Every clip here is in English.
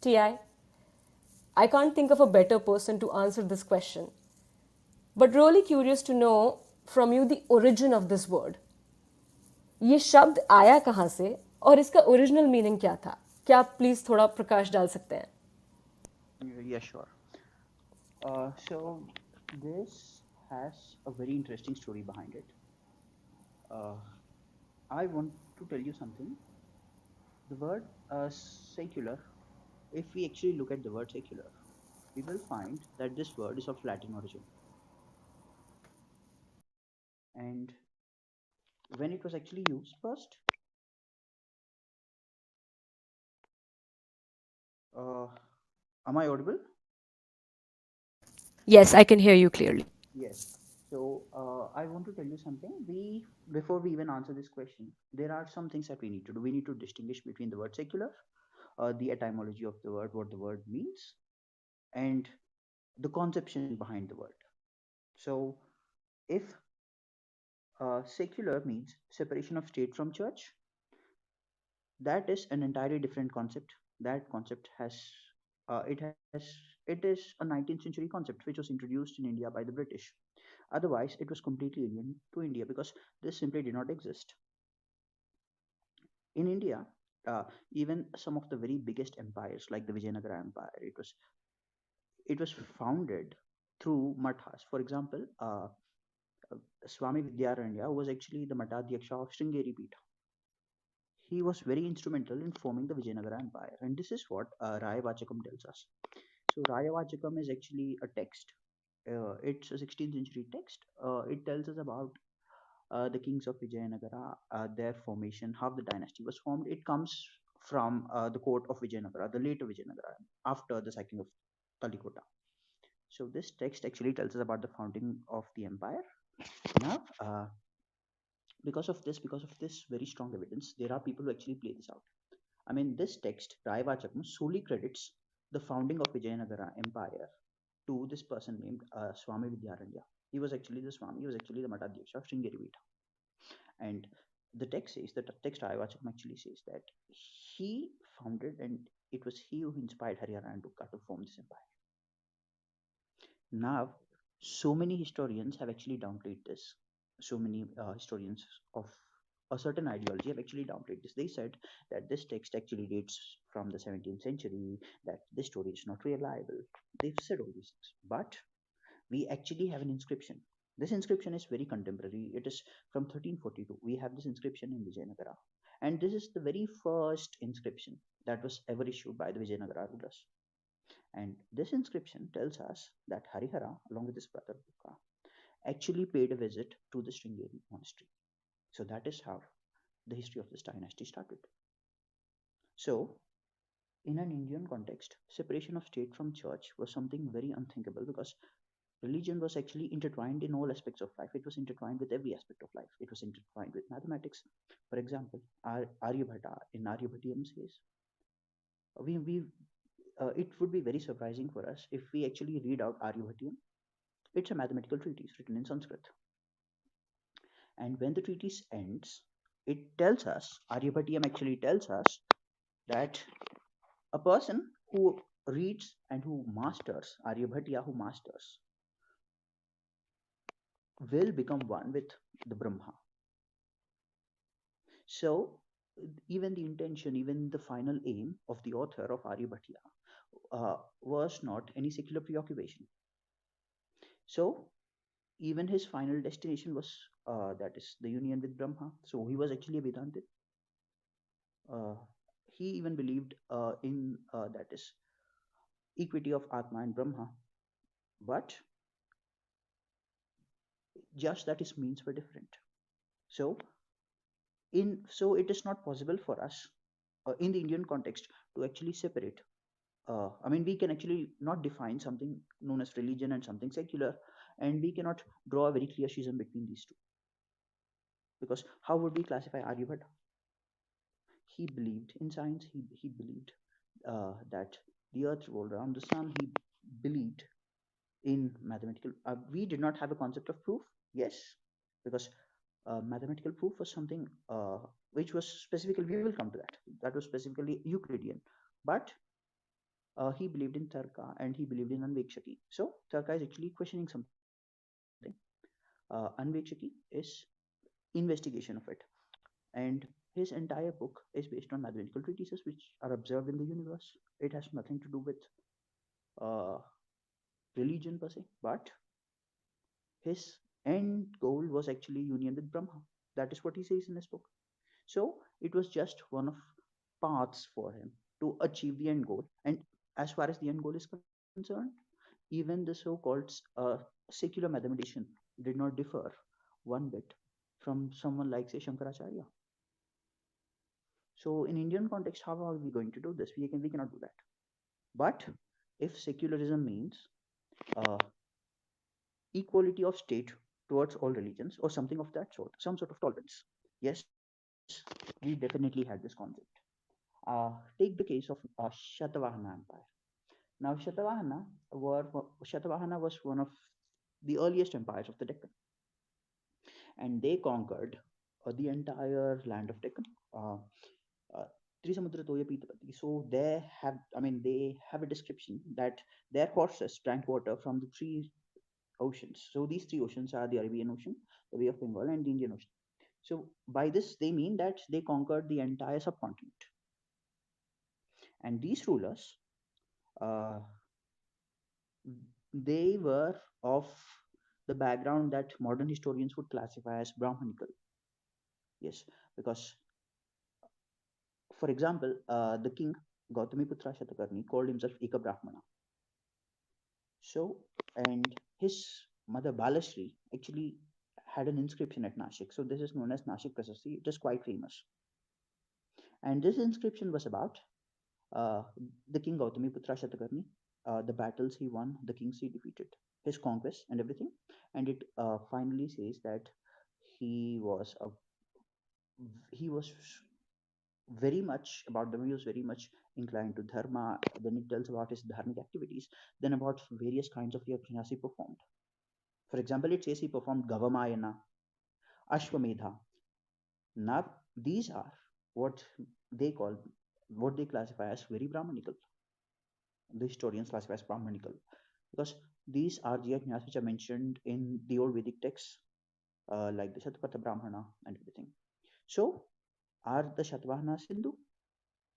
I can't think of a better person to answer this question. But really curious to know from you the origin of this word. ये शब्द आया कहाँ से और इसका original meaning क्या था? क्या आप प्लीज थोड़ा प्रकाश डाल सकते हैं? Yeah, sure. So this has a very interesting story behind it. Uh, I want to tell you something. The word secular, if we actually look at the word secular, we will find that this word is of Latin origin. And when it was actually used first, uh, am I audible? Yes, I can hear you clearly. Yes. So I want to tell you something. We before we even answer this question, there are some things that we need to do. We need to distinguish between the word secular, the etymology of the word, what the word means, and the conception behind the word. So, if secular means separation of state from church, that is an entirely different concept. That concept has it is a 19th century concept which was introduced in India by the British. Otherwise, it was completely alien to India because this simply did not exist in India. Even some of the very biggest empires, like the Vijayanagara Empire, it was founded through mathas. For example, Swami Vidyaranya was actually the Matadhyaksha of Sringeri Peeth. He was very instrumental in forming the Vijayanagara Empire, and this is what Raya Vachakam tells us. So Raya Vachakam is actually a text. It's a 16th century text. It tells us about the kings of Vijayanagara, their formation, how the dynasty was formed. It comes from the court of Vijayanagara, the later Vijayanagara, after the sacking of Talikota. So this text actually tells us about the founding of the empire. Now, because of this very strong evidence, there are people who actually play this out. I mean, this text, Rayavachakam, solely credits the founding of Vijayanagara Empire to this person named Swami Vidyaranya. He was actually the Swami, he was actually the Matadhyaksha of Sringeri Peeth. And the text says that the text Rayavachakam actually says that he founded and it was he who inspired Haryana and Dukka to form this empire. Now, so many historians have actually downplayed this. So many historians of a certain ideology have actually downplayed this. They said that this text actually dates from the 17th century, that this story is not reliable. They've said all these things. But we actually have an inscription. This inscription is very contemporary. It is from 1342. We have this inscription in Vijayanagara. And this is the very first inscription that was ever issued by the Vijayanagara rulers. And this inscription tells us that Harihara, along with his brother Bukka, actually paid a visit to the Sringeri monastery. So that is how the history of this dynasty started. So, in an Indian context, separation of state from church was something very unthinkable because religion was actually intertwined in all aspects of life. It was intertwined with every aspect of life. It was intertwined with mathematics. For example, Aryabhata in Aryabhatiam says, we it would be very surprising for us if we actually read out Aryabhatiam. It's a mathematical treatise written in Sanskrit. And when the treatise ends, it tells us, Aryabhatiam actually tells us that a person who reads and who masters, Aryabhatiya who masters, will become one with the Brahma. So, even the intention, even the final aim of the author of Aryabhatiya was not any secular preoccupation. So, even his final destination was that is the union with Brahma. So, he was actually a Vedantic. Uh, he even believed in that is equity of Atma and Brahma, but just that his means were different. So, so it is not possible for us in the Indian context to actually separate. I mean, we can actually not define something known as religion and something secular, and we cannot draw a very clear schism between these two. Because how would we classify Aryabhatta? He believed in science. He believed that the earth rolled around the sun. He believed in mathematical. We did not have a concept of proof, yes, because mathematical proof was something which was specifically, we will come to that. That was specifically Euclidean. But He believed in Tarka and he believed in Anvekshaki. So Tarka is actually questioning something. Anvekshaki is investigation of it. And his entire book is based on mathematical treatises which are observed in the universe. It has nothing to do with uh, religion per se, but his end goal was actually union with Brahma. That is what he says in his book. So it was just one of paths for him to achieve the end goal. And as far as the end goal is concerned, even the so-called secular mathematician did not differ one bit from someone like, say, Shankaracharya. So in Indian context, how are we going to do this? We cannot do that. But if secularism means uh, equality of state towards all religions or something of that sort, some sort of tolerance, yes, we definitely had this concept. Take the case of Shatavahana Empire. Now, Shatavahana was one of the earliest empires of the Deccan, and they conquered the entire land of Deccan. Uh, uh, Trisamudra Toya Pitapati. So they have a description that their horses drank water from the three oceans. So these three oceans are the Arabian Ocean, the Bay of Bengal, and the Indian Ocean. So by this they mean that they conquered the entire subcontinent. And these rulers, uh, they were of the background that modern historians would classify as Brahmanical. Yes, because for example, the king Gautamiputra Shatakarni called himself Eka Brahmana. So, and his mother Balashri actually had an inscription at Nashik. So this is known as Nashik Prasasti. It is quite famous. And this inscription was about uh, the king Gautamiputra Shatakarni, the battles he won, the kings he defeated, his conquests and everything. And it finally says that he was a he was very much about them. He was very much inclined to dharma. Then it tells about his dharmic activities. Then about various kinds of yajnas he performed. For example, it says he performed Gavamayana, Ashwamedha. Now, these are what they call, what they classify as very Brahmanical. The historians classify as Brahmanical because these are the yajnas which are mentioned in the old Vedic texts, like the Shatapatha Brahmana and everything. So, are the Shatavahanas Hindu?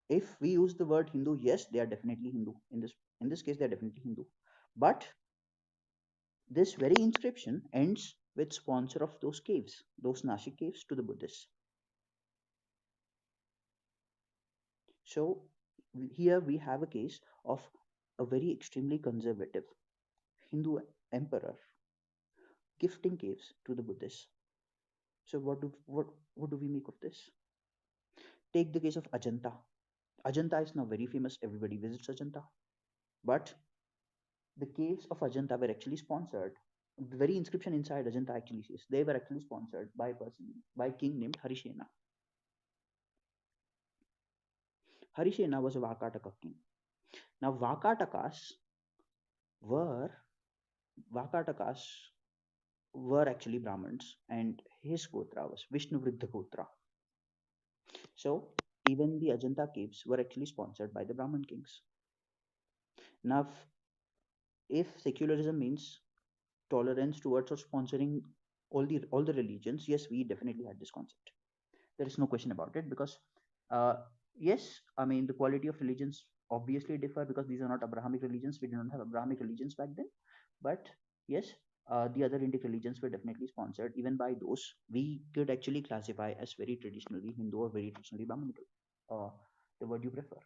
If we use the word Hindu, yes, they are definitely Hindu. In this case, they are definitely Hindu. But this very inscription ends with sponsor of those caves, those Nashik caves to the Buddhists. So here we have a case of a very extremely conservative Hindu emperor gifting caves to the Buddhists. So what do we make of this? Take the case of Ajanta. Ajanta is now very famous. Everybody visits Ajanta, but the caves of Ajanta were actually sponsored. The very inscription inside Ajanta actually says they were actually sponsored by a person, by a king named Harishena. Harishena was a Vakataka king. Now were Vakatakas were actually Brahmins, and his Gotra was Vishnu Vriddha Gotra. So even the Ajanta caves were actually sponsored by the Brahmin kings. Now, if secularism means tolerance towards or sponsoring all the religions, yes, we definitely had this concept. There is no question about it because, uh, yes, I mean the quality of religions obviously differ because these are not Abrahamic religions. We did not have Abrahamic religions back then, but yes, the other Indic religions were definitely sponsored. Even by those, we could actually classify as very traditionally Hindu or very traditionally Brahminical. Uh, the word you prefer.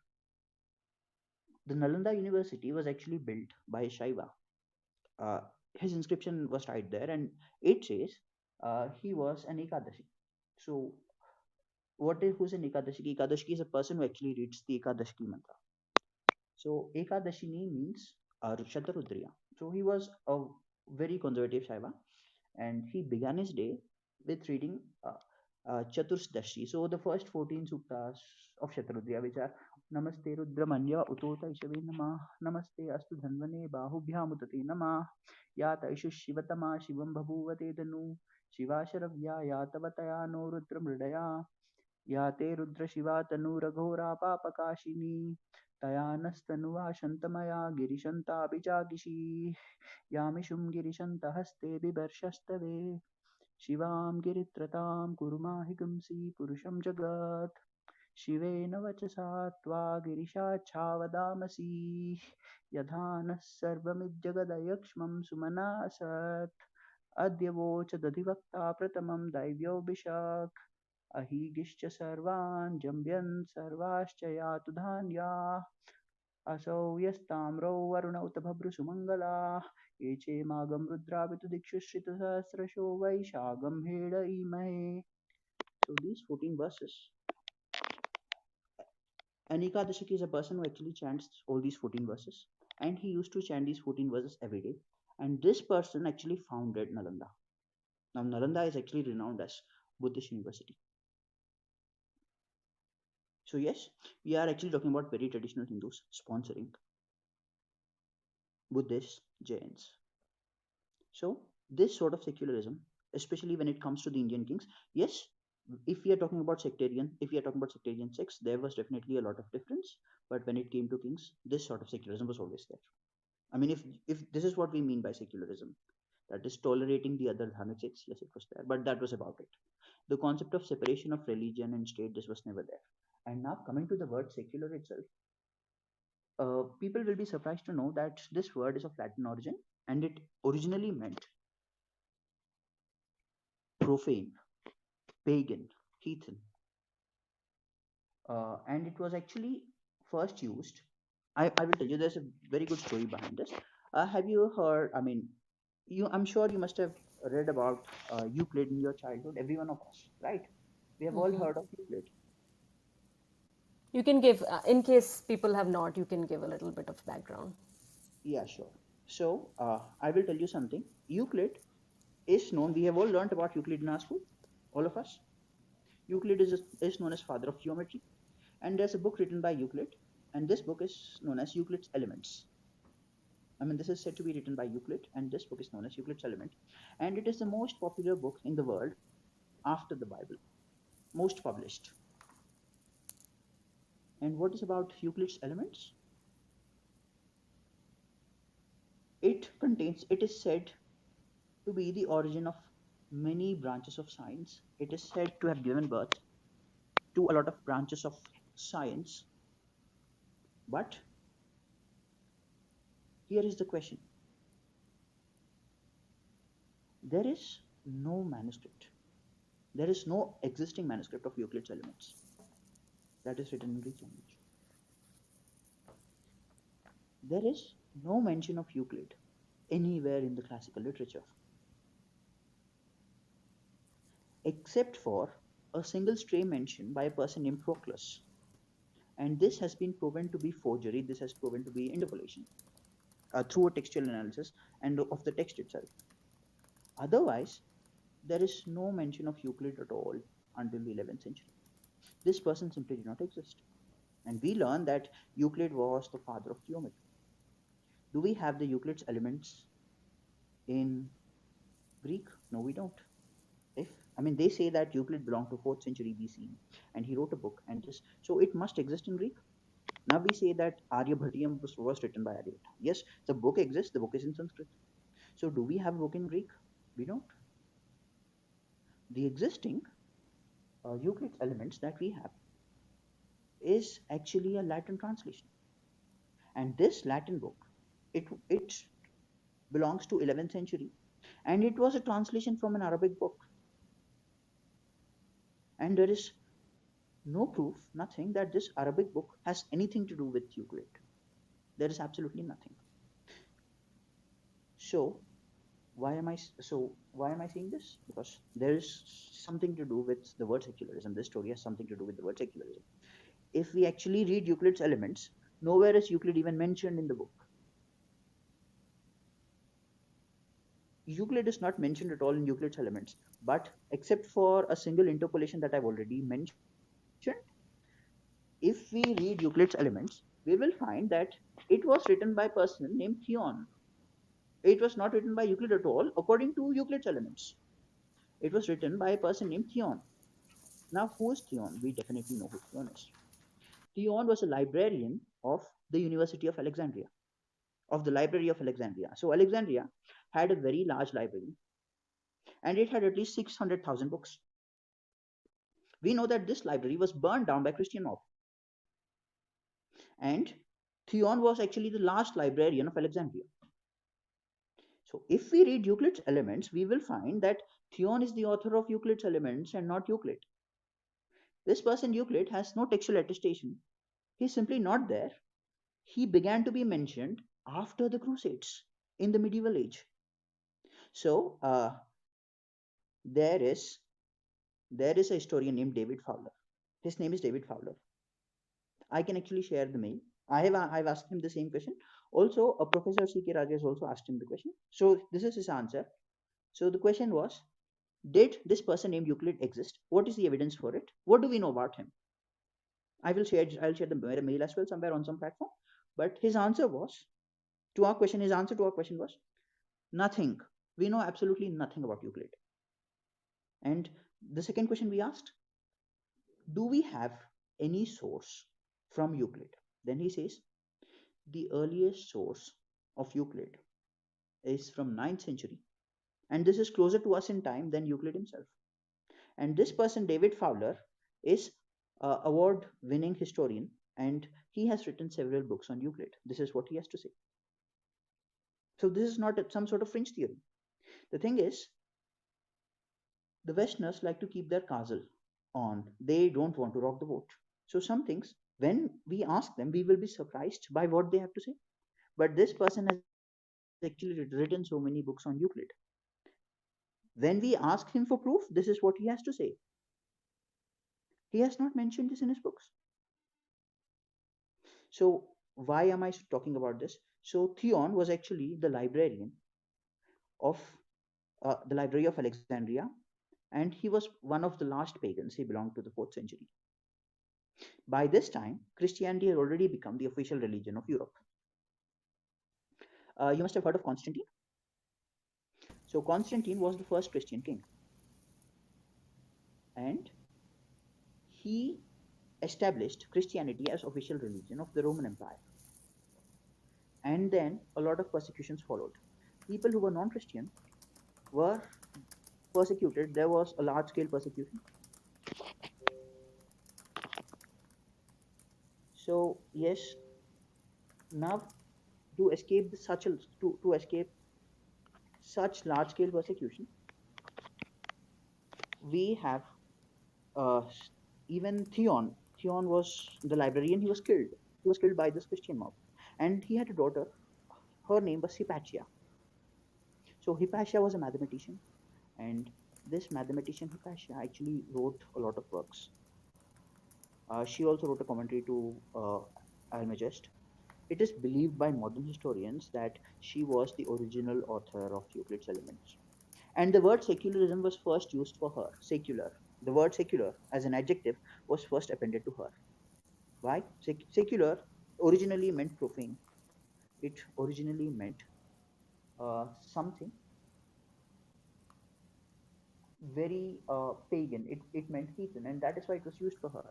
The Nalanda University was actually built by Shaiva. Uh, his inscription was right there, and it says he was an Ekadashi. So, who's an Ekadashi? Ekadashi is a person who actually reads the Ekadashi mantra. So, Ekadashini means Kshatrudriya. So, he was a very conservative Shaiva, and he began his day with reading Chatursdashi. So the first 14 suktas of Shatrudya, which are Namaste Rudramanya Utota Ishave Nama, Namaste Astu Dhanvane Bahubhyamutate Nama, Yata Ishu Shivatama Shivam Bhabuvate Danu, Shivasharavya Yatavataya no Rudram Hridaya, Yate Rudra Shiva Tanu Raghora Papakashini. तया नस्तनुवा शन्तमया गिरिशन्तापि चाकिशी यामिषुं गिरिशन्तहस्ते बिभर्षस्तवे शिवां गिरित्रतां कुरुमाहि पुंसि पुरुषं जगत् शिवेन वचसा त्वा गिरिशाच्छावदामसि यथा नः सर्वमिज्जगदयक्ष्मं सुमना असत् अद्य वोचदधिवक्ता प्रथमं दैव्योऽभिषक् अहीगिश्च सर्वान् जम्भ्यन् सर्वाश्च यातु धान्याः असौ यस्ताम्रौ वरुणौ त भभ्रुसुमङ्गलाः ये चेमागं रुद्रावितु दिक्षु श्रितसहस्रशो वैशागं head ईमहे. So these 14 verses, an Ekadashiki is a person who actually chants all these 14 verses, and he used to chant these 14 verses every day. And this person actually founded Nalanda. Now Nalanda is actually renowned as Buddhist university. So yes, we are actually talking about very traditional Hindus sponsoring Buddhists, Jains. So this sort of secularism, especially when it comes to the Indian kings, yes, if we are talking about sectarian sects, there was definitely a lot of difference. But when it came to kings, this sort of secularism was always there. I mean, if this is what we mean by secularism, that is tolerating the other dharmic sects, yes, it was there, but that was about it. The concept of separation of religion and state, this was never there. And now coming to the word secular itself, people will be surprised to know that this word is of Latin origin, and it originally meant profane, pagan, heathen, and it was actually first used. I will tell you, there's a very good story behind this. Have you heard? I mean, I'm sure you must have read about Euclid in your childhood. Every one of us, right? We have all heard of Euclid. You can give, in case people have not, you can give a little bit of background. Yeah, sure. So I will tell you something. Euclid is known. We have all learned about Euclid in our school, all of us. Euclid is known as father of geometry, and there's a book written by Euclid, and this book is known as Euclid's Elements. I mean, this is said to be written by Euclid, and this book is known as Euclid's Element, and it is the most popular book in the world after the Bible, most published. And what is about Euclid's Elements? It is said to be the origin of many branches of science. It is said to have given birth to a lot of branches of science. But here is the question: there is no manuscript. There is no existing manuscript of Euclid's Elements that is written in Greek language. There is no mention of Euclid anywhere in the classical literature, except for a single stray mention by a person named Proclus. And this has been proven to be forgery, this has proven to be interpolation through a textual analysis and of the text itself. Otherwise, there is no mention of Euclid at all until the 11th century. This person simply did not exist. And we learn that Euclid was the father of geometry. Do we have the Euclid's Elements in Greek? No, we don't. They say that Euclid belonged to 4th century BC, and he wrote a book, and just so it must exist in Greek. Now we say that Aryabhatiyam was written by Aryabhata. Yes, the book exists. The book is in Sanskrit. So do we have a book in Greek? We don't. The existing Euclid's Elements that we have is actually a Latin translation, and this Latin book, it belongs to 11th century, and it was a translation from an Arabic book, and there is no proof, nothing that this Arabic book has anything to do with Euclid. There is absolutely nothing. So why am I saying this? Because there is something to do with the word secularism. This story has something to do with the word secularism. If we actually read Euclid's Elements, nowhere is Euclid even mentioned in the book. Euclid is not mentioned at all in Euclid's Elements, but except for a single interpolation that I've already mentioned, if we read Euclid's Elements, we will find that it was written by a person named Theon. It was not written by Euclid at all, according to Euclid's Elements. It was written by a person named Theon. Now, who is Theon? We definitely know who Theon is. Theon was a librarian of the University of Alexandria, of the Library of Alexandria. So Alexandria had a very large library, and it had at least 600,000 books. We know that this library was burned down by Christian mob, and Theon was actually the last librarian of Alexandria. So if we read Euclid's Elements, we will find that Theon is the author of Euclid's Elements and not Euclid. This person Euclid has no textual attestation. He's simply not there. He began to be mentioned after the Crusades in the medieval age. So there is a historian named David Fowler. His name is David Fowler. I can actually share the mail. I've asked him the same question. Also, a Professor C.K. Raja has also asked him the question. So this is his answer. So the question was, did this person named Euclid exist? What is the evidence for it? What do we know about him? I'll share the mail as well somewhere on some platform. But his answer was to our question. His answer to our question was nothing. We know absolutely nothing about Euclid. And the second question we asked, do we have any source from Euclid? Then he says the earliest source of Euclid is from 9th century, and this is closer to us in time than Euclid himself. And this person, David Fowler, is an award-winning historian, and he has written several books on Euclid. This is what he has to say. So this is not some sort of fringe theory. The thing is, the Westerners like to keep their castle on. They don't want to rock the boat. So some things, when we ask them, we will be surprised by what they have to say. But this person has actually written so many books on Euclid. When we ask him for proof, this is what he has to say. He has not mentioned this in his books. So why am I talking about this? So Theon was actually the librarian of the Library of Alexandria, and he was one of the last pagans. He belonged to the 4th century. By this time, Christianity had already become the official religion of Europe. You must have heard of Constantine. So Constantine was the first Christian king, and he established Christianity as official religion of the Roman Empire. And then a lot of persecutions followed. People who were non-Christian were persecuted. There was a large-scale persecution. So yes, now to escape such large-scale persecution, we have uh, even Theon. Theon was the librarian. He was killed. He was killed by this Christian mob, and he had a daughter. Her name was Hypatia. So Hypatia was a mathematician, and this mathematician Hypatia actually wrote a lot of works. She also wrote a commentary to Almagest. It is believed by modern historians that she was the original author of Euclid's Elements. And the word secularism was first used for her. Secular. The word secular as an adjective was first appended to her. Why? Secular originally meant profane. It originally meant something very pagan. It meant heathen, and that is why it was used for her.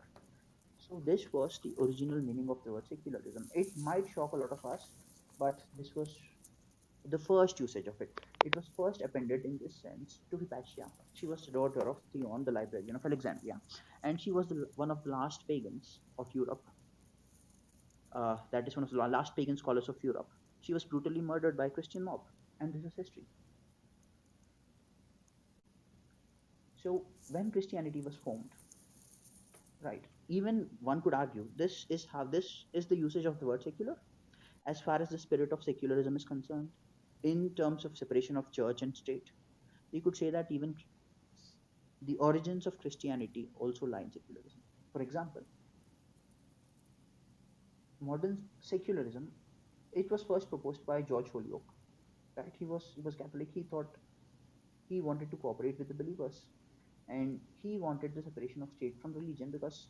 So this was the original meaning of the word secularism. It might shock a lot of us, but this was the first usage of it. It was first appended in this sense to Hypatia. She was the daughter of Theon, the librarian of Alexandria, and she was one of the last pagans of Europe. That is one of the last pagan scholars of Europe. She was brutally murdered by a Christian mob, and this is history. So when Christianity was formed, right, even one could argue this is the usage of the word secular as far as the spirit of secularism is concerned, in terms of separation of church and state. You could say that even the origins of Christianity also lie in secularism. For example, modern secularism, it was first proposed by George Holyoake. Right? He was Catholic. He thought he wanted to cooperate with the believers, and he wanted the separation of state from religion because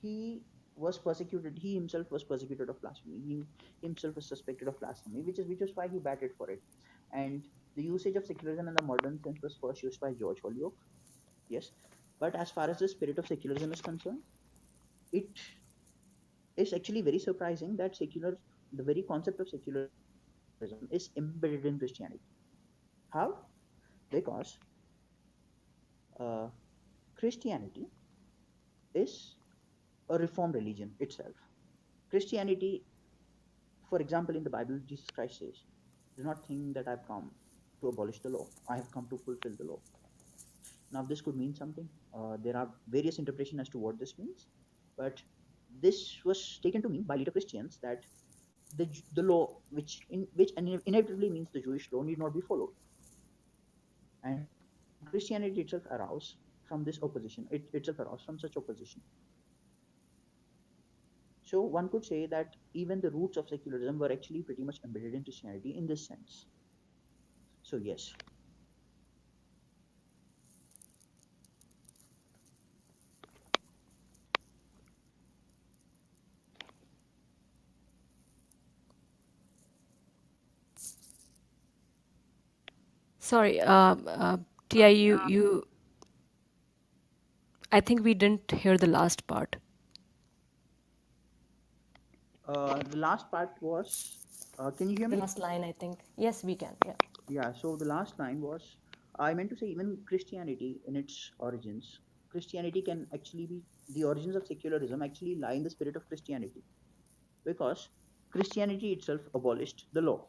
he was persecuted. He himself was persecuted of blasphemy. He himself was suspected of blasphemy, which is why he batted for it. And the usage of secularism in the modern sense was first used by George Holyoake. Yes, but as far as the spirit of secularism is concerned, it it's actually very surprising that the very concept of secularism is embedded in Christianity. How? Because uh, Christianity is a reformed religion itself. Christianity, for example, in the Bible, Jesus Christ says, "Do not think that I've come to abolish the law. I have come to fulfill the law." Now, this could mean something. There are various interpretations as to what this means, but this was taken to mean by later Christians that the law, which inevitably means the Jewish law, need not be followed. And Christianity itself arose from this opposition. It itself arose from such opposition. So one could say that even the roots of secularism were actually pretty much embedded in Christianity in this sense. So yes. Sorry, Tia, I think we didn't hear the last part. The last part was, can you hear The me? last line, I think. Yes, we can. Yeah. Yeah, so the last line was, I meant to say even Christianity in its origins, Christianity can actually be, the origins of secularism actually lie in the spirit of Christianity, because Christianity itself abolished the law.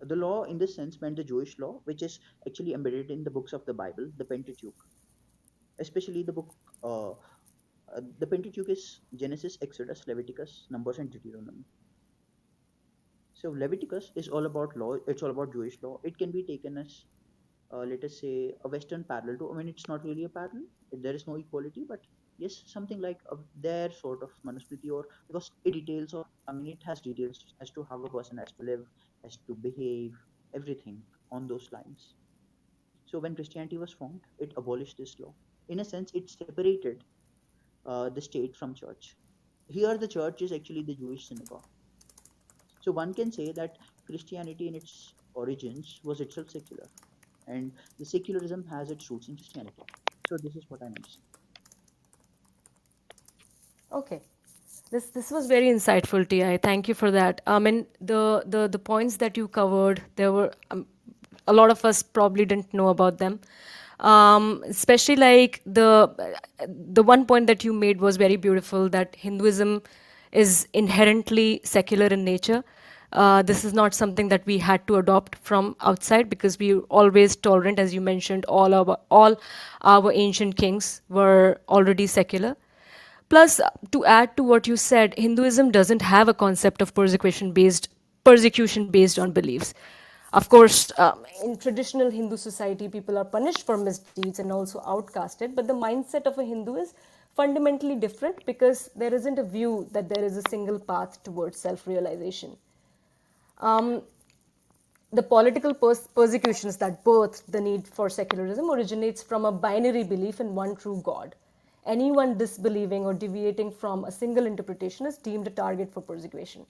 The law in this sense meant the Jewish law, which is actually embedded in the books of the Bible, the Pentateuch, especially the Pentateuch is Genesis, Exodus, Leviticus, Numbers, and Deuteronomy. So Leviticus is all about law. It's all about Jewish law. It can be taken as, let us say, a Western parallel to. I mean, it's not really a parallel. There is no equality, but yes, something like their sort of Manusmriti, or because it details of. I mean, it has details as to how a person has to live, has to behave, everything on those lines. So when Christianity was formed, it abolished this law. In a sense, it separated the state from church. Here, the church is actually the Jewish synagogue. So one can say that Christianity in its origins was itself secular, and the secularism has its roots in Christianity. So this is what I meant to say. Okay. This was very insightful, Ti. Thank you for that. And the points that you covered, there were a lot of us probably didn't know about them. Especially like the one point that you made was very beautiful, that Hinduism is inherently secular in nature. This is not something that we had to adopt from outside, because we were always tolerant, as you mentioned. All our ancient kings were already secular. Plus, to add to what you said, Hinduism doesn't have a concept of persecution based on beliefs. Of course, in traditional Hindu society, people are punished for misdeeds and also outcasted. But the mindset of a Hindu is fundamentally different, because there isn't a view that there is a single path towards self-realization. The political persecutions that birthed the need for secularism originates from a binary belief in one true God. Anyone disbelieving or deviating from a single interpretation is deemed a target for persecution.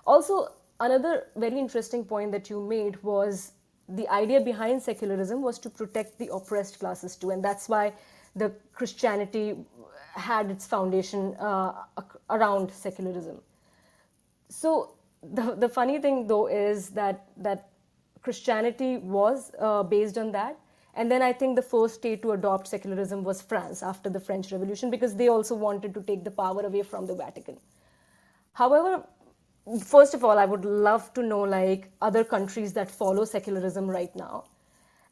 Also, another very interesting point that you made was the idea behind secularism was to protect the oppressed classes too, and that's why the Christianity had its foundation around secularism. So the funny thing though is that Christianity was based on that, and then I think the first state to adopt secularism was France after the French Revolution, because they also wanted to take the power away from the Vatican. However, first of all, I would love to know like other countries that follow secularism right now.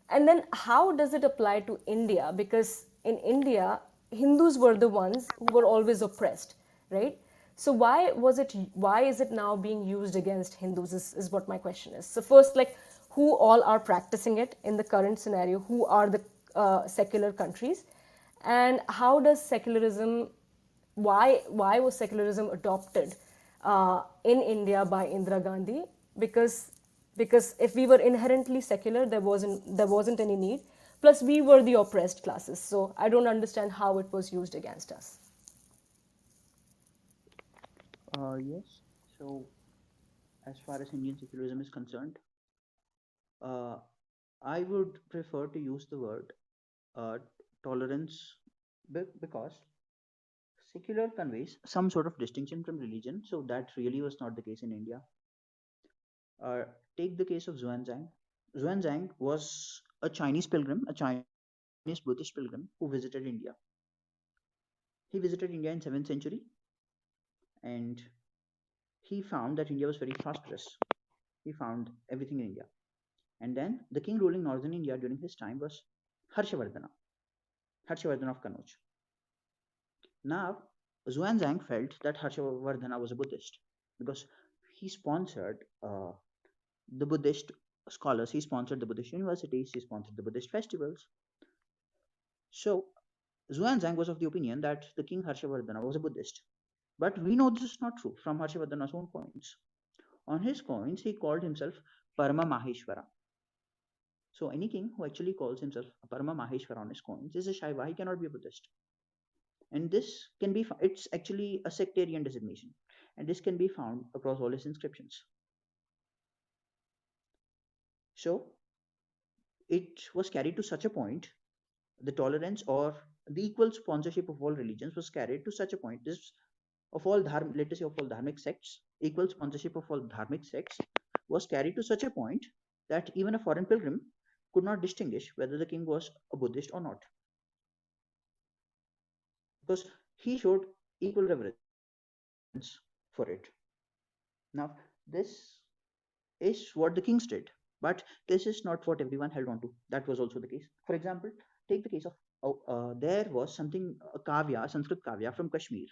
And then how does it apply to India? Because in India, Hindus were the ones who were always oppressed, right? So why is it now being used against Hindus is what my question is. So first, like, who all are practicing it in the current scenario? Who are the secular countries? And how does secularism, why was secularism adopted in India by Indira Gandhi? Because if we were inherently secular, there wasn't any need. Plus, we were the oppressed classes, so I don't understand how it was used against us. Yes. So as far as Indian secularism is concerned, uh, I would prefer to use the word uh, tolerance, because Secular conveys some sort of distinction from religion, so that really was not the case in India. Uh, Take the case of Xuanzang. Xuanzang was a Chinese pilgrim, a Chinese Buddhist pilgrim who visited India. He visited India in 7th century, and he found that India was very prosperous. He found everything in India. And then the king ruling northern India during his time was Harshavardhana, Harshavardhana of Kanauj. Now, Xuanzang felt that Harshavardhana was a Buddhist because he sponsored the Buddhist scholars, he sponsored the Buddhist universities, he sponsored the Buddhist festivals. So, Xuanzang was of the opinion that the king Harshavardhana was a Buddhist. But we know this is not true from Harshavardhana's own coins. On his coins, he called himself Parama Maheshwara. So, any king who actually calls himself Parama Maheshwara on his coins is a Shaiva, he cannot be a Buddhist. And this can be, it's actually a sectarian designation. And this can be found across all his inscriptions. So, it was carried to such a point, the tolerance or the equal sponsorship of all religions was carried to such a point, this of all let us say of all dharmic sects, equal sponsorship of all dharmic sects was carried to such a point that even a foreign pilgrim could not distinguish whether the king was a Buddhist or not, because he showed equal reverence for it. Now, this is what the kings did, but this is not what everyone held on to. That was also the case. For example, take the case of there was something, a kavya, Sanskrit kavya from Kashmir.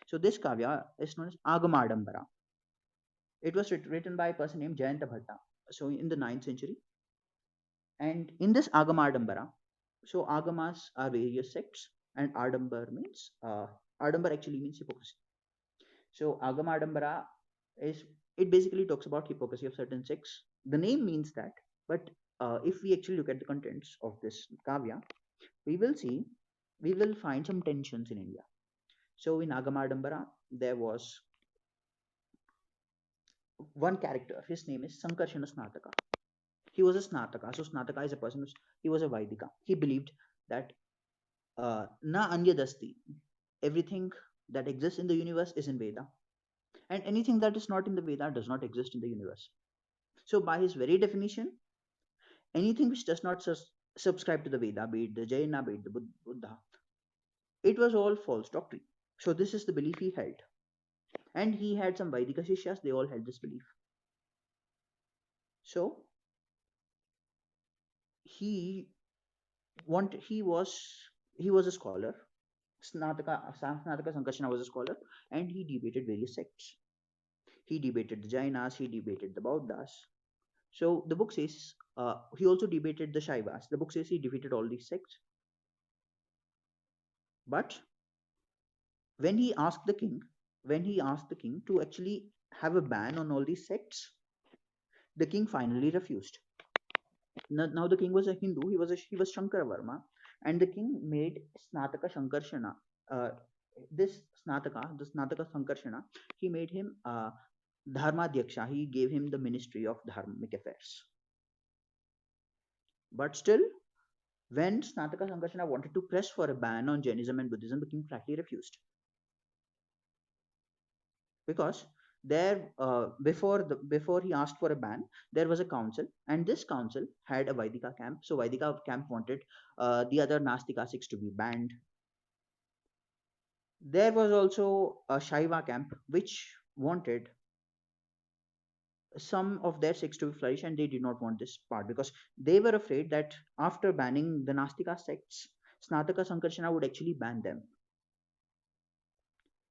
So this kavya is known as Agamadambara. It was written by a person named Jayanta Bhatta, so in the 9th century. And in this Agamadambara, so Agamas are various sects, and Adambar actually means hypocrisy. So Agamadambara is, it basically talks about hypocrisy of certain sects. The name means that, but if we actually look at the contents of this kavya, we will see, we will find some tensions in India. So in Agamadambara, there was one character. His name is Sankarshana Snataka. He was a Snataka. So Snataka is a person he was a Vaidika. He believed that na anya dasti, everything that exists in the universe is in Veda, and anything that is not in the Veda does not exist in the universe. So by his very definition, anything which does not subscribe to the Veda, be it the Jaina, be it the Buddha, it was all false doctrine. So this is the belief he held, and he had some Vaidika Shishyas. They all held this belief. So he he was a scholar. Snataka Sankarsana was a scholar, and he debated various sects. He debated the Jainas, he debated the Bauddhas. So the book says he also debated the Shaivas. The book says he defeated all these sects. But when he asked the king, to actually have a ban on all these sects, the king finally refused. Now the king was a Hindu. He was Shankara Varma, and the king made Snataka Shankarshana. Uh, this the Snataka Sankarshana, he made him Dharmadhyaksha. He gave him the ministry of Dharmic affairs. But still, when Snataka Sankarshana wanted to press for a ban on Jainism and Buddhism, the king flatly refused. Because there, before he asked for a ban, there was a council, and this council had a Vaidika camp. So Vaidika camp wanted the other Nastika sects to be banned. There was also a Shaiva camp which wanted some of their sects to flourish, and they did not want this part because they were afraid that after banning the Nastika sects, Snataka Sankarshana would actually ban them.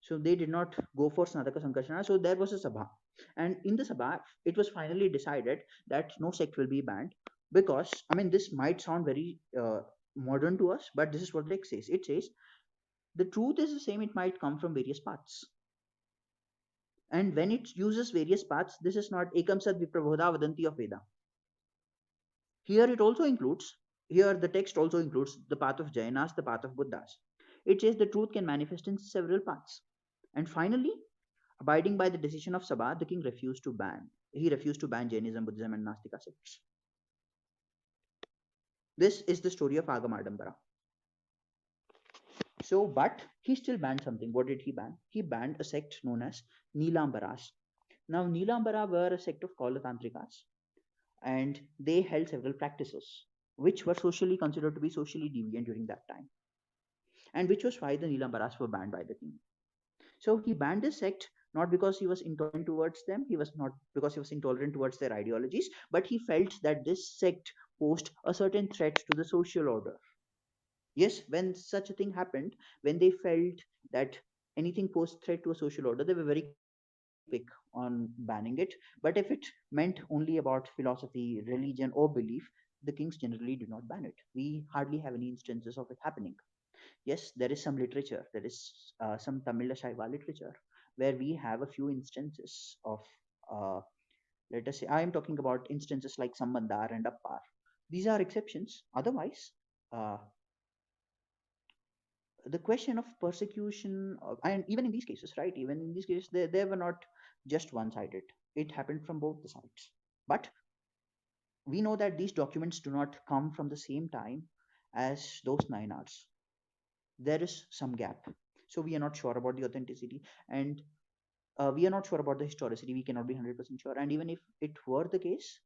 So they did not go for Snataka Sankarshana. So there was a Sabha. And in the Sabha, it was finally decided that no sect will be banned because, I mean, this might sound very modern to us, but this is what it says. It says, the truth is the same, it might come from various paths. And when it uses various paths, this is not Ekam Sad Viprabodha Vadanti of Veda. Here it also includes, here the text also includes the path of Jainas, the path of Buddhas. It says the truth can manifest in several paths. And finally, abiding by the decision of Sabha, the king refused to ban. He refused to ban Jainism, Buddhism, and Nastika sects. This is the story of Agamadambara. So, but he still banned something. What did he ban? He banned a sect known as Nilambaras. Now, Nilambara were a sect of Kaulatantrikas, and they held several practices which were socially considered to be socially deviant during that time, and which was why the Nilambaras were banned by the king. So he banned this sect not because he was intolerant towards them, he was not because he was intolerant towards their ideologies, but he felt that this sect posed a certain threat to the social order. Yes, when such a thing happened, when they felt that anything posed threat to a social order, they were very quick on banning it. But if it meant only about philosophy, religion, or belief, the kings generally did not ban it. We hardly have any instances of it happening. Yes, there is some literature, there is some Tamil Shaiva literature where we have a few instances of, uh, let us say, I am talking about instances like Sambandar and Appar. These are exceptions. Otherwise, uh, the question of persecution, and even in these cases, right, even in these cases, they were not just one sided. It happened from both the sides. But we know that these documents do not come from the same time as those 9 hours. There is some gap. So we are not sure about the authenticity, and we are not sure about the historicity. We cannot be 100% sure. And even if it were the case,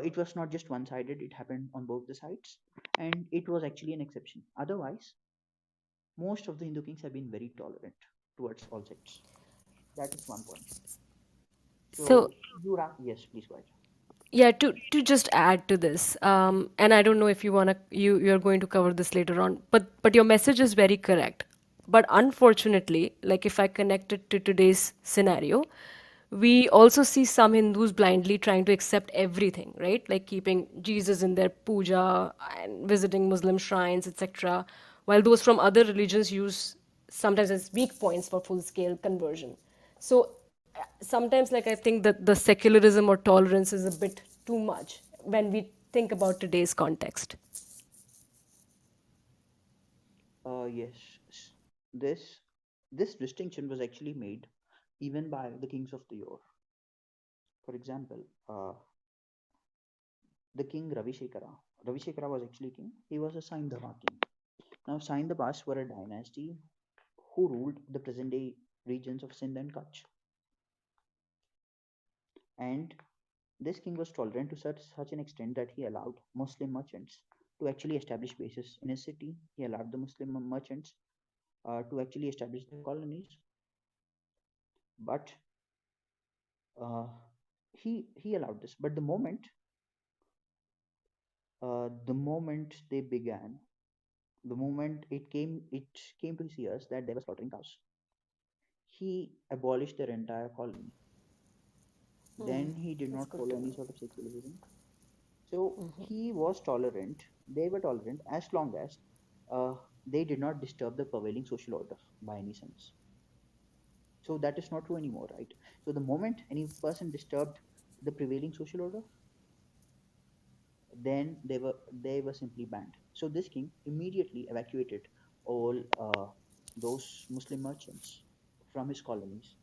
it was not just one sided, it happened on both the sides. And it was actually an exception. Otherwise, most of the Hindu kings have been very tolerant towards all sects. That is one point. So So, you yes, please go ahead. yeah, to just add to this, and I don't know if you wanna you're going to cover this later on, but your message is very correct. But unfortunately, like if I connect it to today's scenario, we also see some Hindus blindly trying to accept everything, right? Like keeping Jesus in their puja and visiting Muslim shrines, etc. While those from other religions use sometimes as weak points for full scale conversion. So sometimes, like I think that the secularism or tolerance is a bit too much when we think about today's context. Yes, s- this this distinction was actually made even by the kings of the yore. For example, the king Ravishekara. Ravishekara was actually king. He was a Saindhava king. Now, Saindhavas were a dynasty who ruled the present-day regions of Sindh and Kutch. And this king was tolerant to such an extent that he allowed Muslim merchants to actually establish bases in his city. He allowed the Muslim merchants to actually establish their colonies. But uh, he allowed this. But the moment they began, the moment it came to his ears that they were slaughtering cows, he abolished their entire colony. Then he did That's not good to follow any know. sort of secularism. So he was tolerant. They were tolerant as long as uh, they did not disturb the prevailing social order by any sense. So that is not true anymore, right? So the moment any person disturbed the prevailing social order, then they were simply banned. So this king immediately evacuated all those Muslim merchants from his colonies.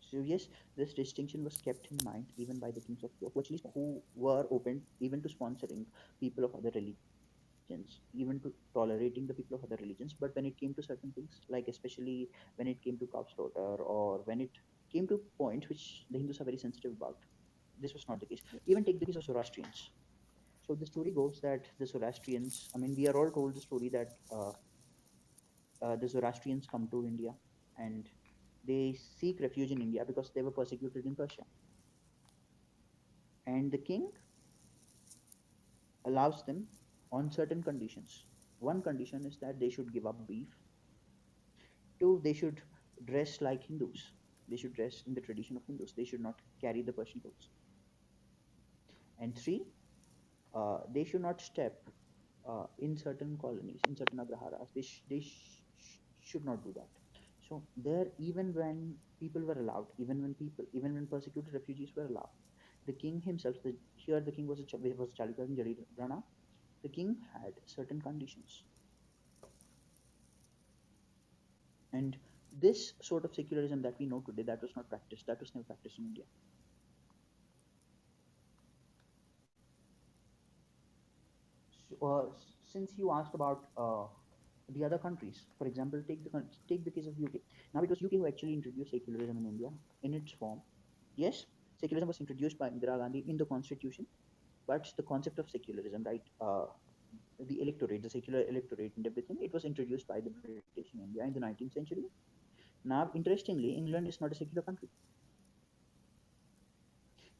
So yes, this distinction was kept in mind even by the kings of Europe, who were open even to sponsoring people of other religions, even to tolerating the people of other religions. But when it came to certain things, like especially when it came to cow slaughter, or when it came to points which the Hindus are very sensitive about, this was not the case. Even take the case of Zoroastrians. So the story goes that the Zoroastrians, I mean, we are all told the story that the Zoroastrians come to India and they seek refuge in India because they were persecuted in Persia. And the king allows them on certain conditions. One condition is that they should give up beef. Two, they should dress like Hindus. They should dress in the tradition of Hindus. They should not carry the Persian clothes. And three, they should not step in certain colonies, in certain agraharas. Should not do that. So there, even when people were allowed, even when persecuted refugees were allowed, the king himself, here the king was was Chalukya King Jarir Rana. The king had certain conditions, and this sort of secularism that we know today, that was not practiced. That was never practiced in India. since you asked about the other countries, for example, take the case of UK. Now, it was UK who actually introduced secularism in India in its form. Yes, secularism was introduced by Indira Gandhi in the constitution, but the concept of secularism, right, the electorate, the secular electorate, and everything, it was introduced by the British in India in the 19th century. Now, interestingly, England is not a secular country.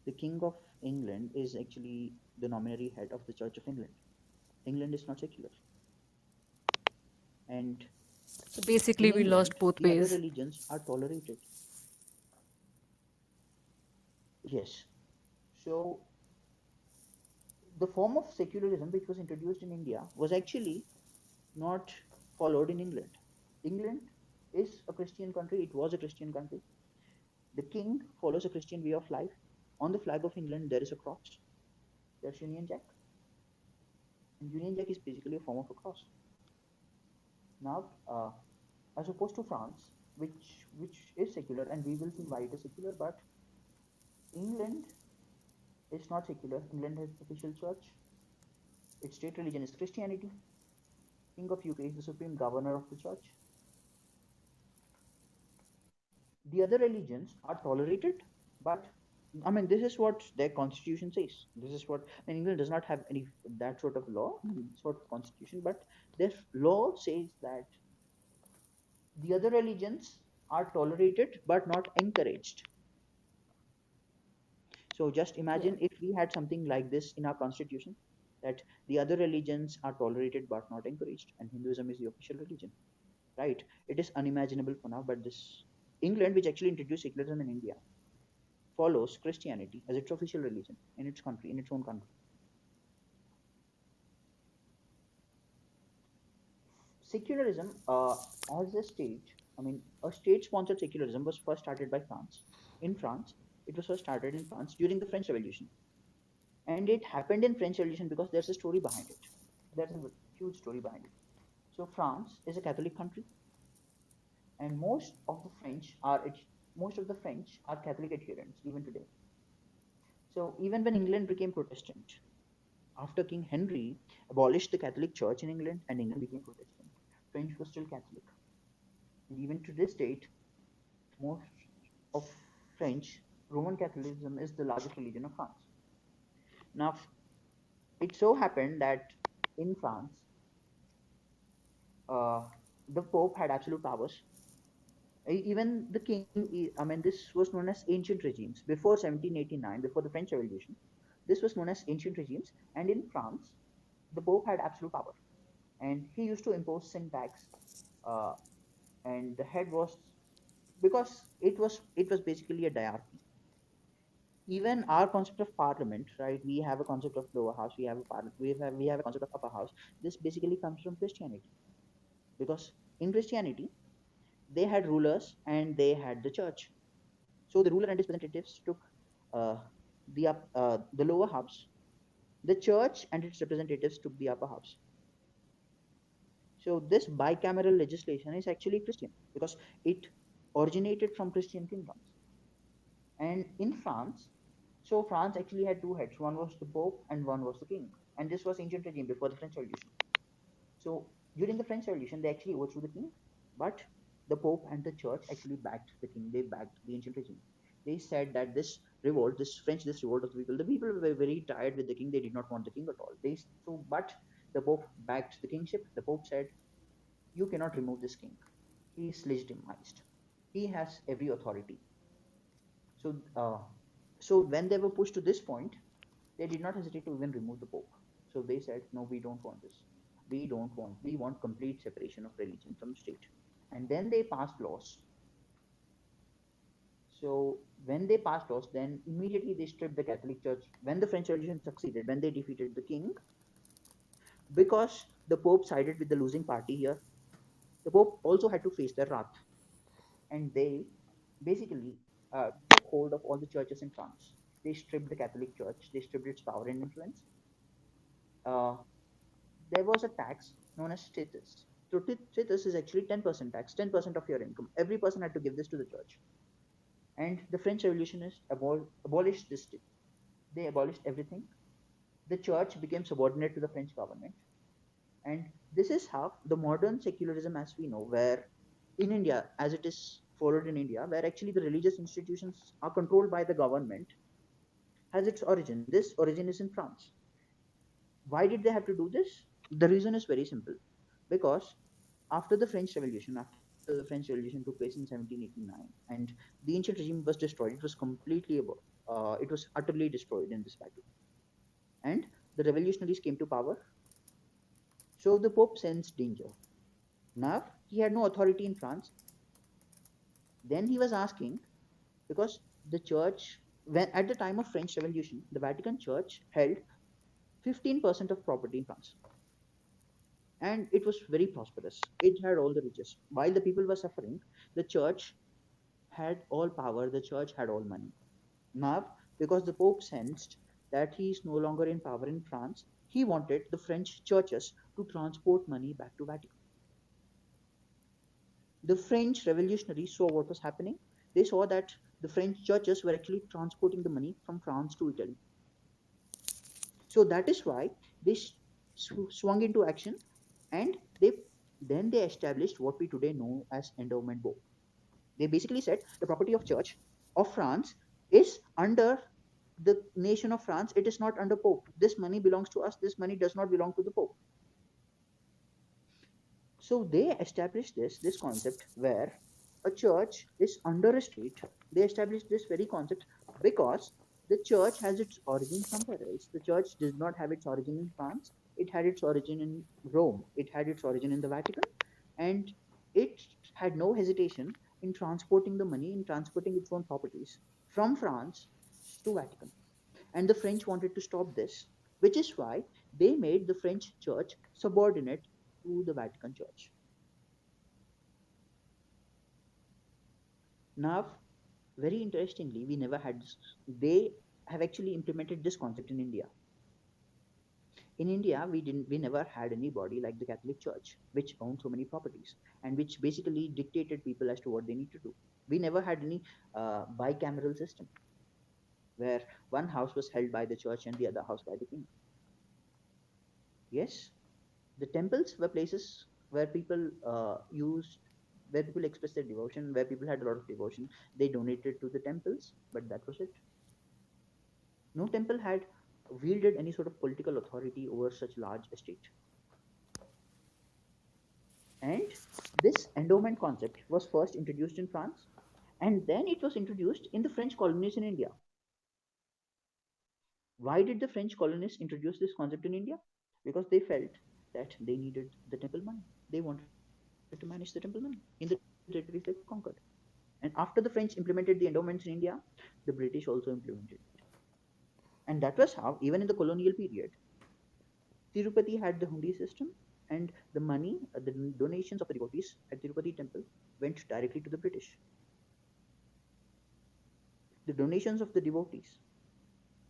The King of England is actually the nominary head of the Church of England. England is not secular. And So in basically, we lost England, both the other ways. religions are tolerated. Yes. So the form of secularism which was introduced in India was actually not followed in England. England is a Christian country. It was a Christian country. The king follows a Christian way of life. On the flag of England, there is a cross. There's Union Jack. And Union Jack is basically a form of a cross. Now, as opposed to France, which is secular, and we will see why it is secular, but England is not secular. England has official church. Its state religion is Christianity. King of UK is the supreme governor of the church. The other religions are tolerated, but I mean, this is what their constitution says. This is what, and England does not have any that sort of law, sort of constitution, but their law says that the other religions are tolerated but not encouraged. So just Yeah. imagine if we had something like this in our constitution, that the other religions are tolerated but not encouraged, and Hinduism is the official religion, right? It is unimaginable for now, but this England, which actually introduced secularism in India, follows Christianity as its official religion in its country, in its own country. Secularism, as a state, I mean, a state-sponsored secularism was first started by France. In France, it was first started in France during the French Revolution, and it happened in French Revolution because there's a story behind it. There's a huge story behind it. So France is a Catholic country, and most of the French are Catholic adherents even today. So even when England became Protestant, after King Henry abolished the Catholic Church in England and England became Protestant, French was still Catholic. And even to this date, most of French, Roman Catholicism is the largest religion of France. Now, it so happened that in France, uh, the Pope had absolute powers. Even the king, I mean, this was known as ancient regimes. Before 1789, before the French Revolution, this was known as ancient regimes. And in France, the Pope had absolute power. And he used to impose sin tax. Uh, and the head was, because it was basically a diarchy. Even our concept of parliament, right? We have a concept of lower house, we have a we have a concept of upper house. This basically comes from Christianity, because in Christianity they had rulers and they had the church. So the ruler and his representatives took uh, the lower house. The church and its representatives took the upper house. So this bicameral legislation is actually Christian because it originated from Christian kingdoms. And in France, so France actually had two heads. One was the Pope and one was the king. And this was ancient regime before the French Revolution. So during the French Revolution, they actually overthrew the king, but the Pope and the Church actually backed the king. They backed the ancient regime. They said that this revolt of the people were very tired with the king. They did not want the king at all. But the Pope backed the kingship. The Pope said, "You cannot remove this king. He is legitimized. He has every authority." So, so when they were pushed to this point, they did not hesitate to even remove the Pope. So they said, "No, we don't want this. We want complete separation of religion from state." And then they passed laws. So when they passed laws, then immediately they stripped the Catholic Church. When the French Revolution succeeded, when they defeated the king, because the Pope sided with the losing party here, the Pope also had to face their wrath. And they basically took hold of all the churches in France. They stripped the Catholic Church, they stripped its power and influence. Uh, there was a tax known as status. So status is actually 10% tax, 10% of your income. Every person had to give this to the church. And the French Revolutionists abolished this. They abolished everything. The church became subordinate to the French government. And this is how the modern secularism, as we know, where in India, as it is followed in India, where actually the religious institutions are controlled by the government, has its origin. This origin is in France. Why did they have to do this? The reason is very simple. Because after the French Revolution, after the French Revolution took place in 1789, and the ancient regime was destroyed, it was completely it was utterly destroyed in this battle. And the revolutionaries came to power. So the Pope sensed danger. Now he had no authority in France. Then he was asking, because the church, when at the time of French Revolution, the Vatican Church held 15% of property in France, and it was very prosperous. It had all the riches. While the people were suffering, the church had all power. The church had all money. Now, because the Pope sensed that he is no longer in power in France, he wanted the French churches to transport money back to Vatican. The French revolutionaries saw what was happening. They saw that the French churches were actually transporting the money from France to Italy. So that is why they swung into action, and they established what we today know as endowment board. They basically said the property of Church of France is under the nation of France. It is not under Pope. This money belongs to us. This money does not belong to the Pope. So they established this concept where a church is under a state. They established this very concept because the church has its origin somewhere else. The church does not have its origin in France. It had its origin in Rome. It had its origin in the Vatican, and it had no hesitation in transporting the money, in transporting its own properties from France to Vatican. And the French wanted to stop this, which is why they made the French church subordinate to the Vatican Church. Now, very interestingly, we never had this. They have actually implemented this concept in India. In India, we never had anybody like the Catholic Church, which owned so many properties and which basically dictated people as to what they need to do. We never had any bicameral system where one house was held by the church and the other house by the king. Yes, the temples were places where people used, where people expressed their devotion, where people had a lot of devotion. They donated to the temples, but that was it. No temple had wielded any sort of political authority over such large estate. And this endowment concept was first introduced in France, and then it was introduced in the French colonies in India. Why did the French colonists introduce this concept in India? Because they felt that they needed the temple money. They wanted to manage the temple money in the territories they conquered. And after the French implemented the endowments in India, the British also implemented it. And that was how, even in the colonial period, Tirupati had the hundi system, and the money, the donations of the devotees at Tirupati temple went directly to the British. The donations of the devotees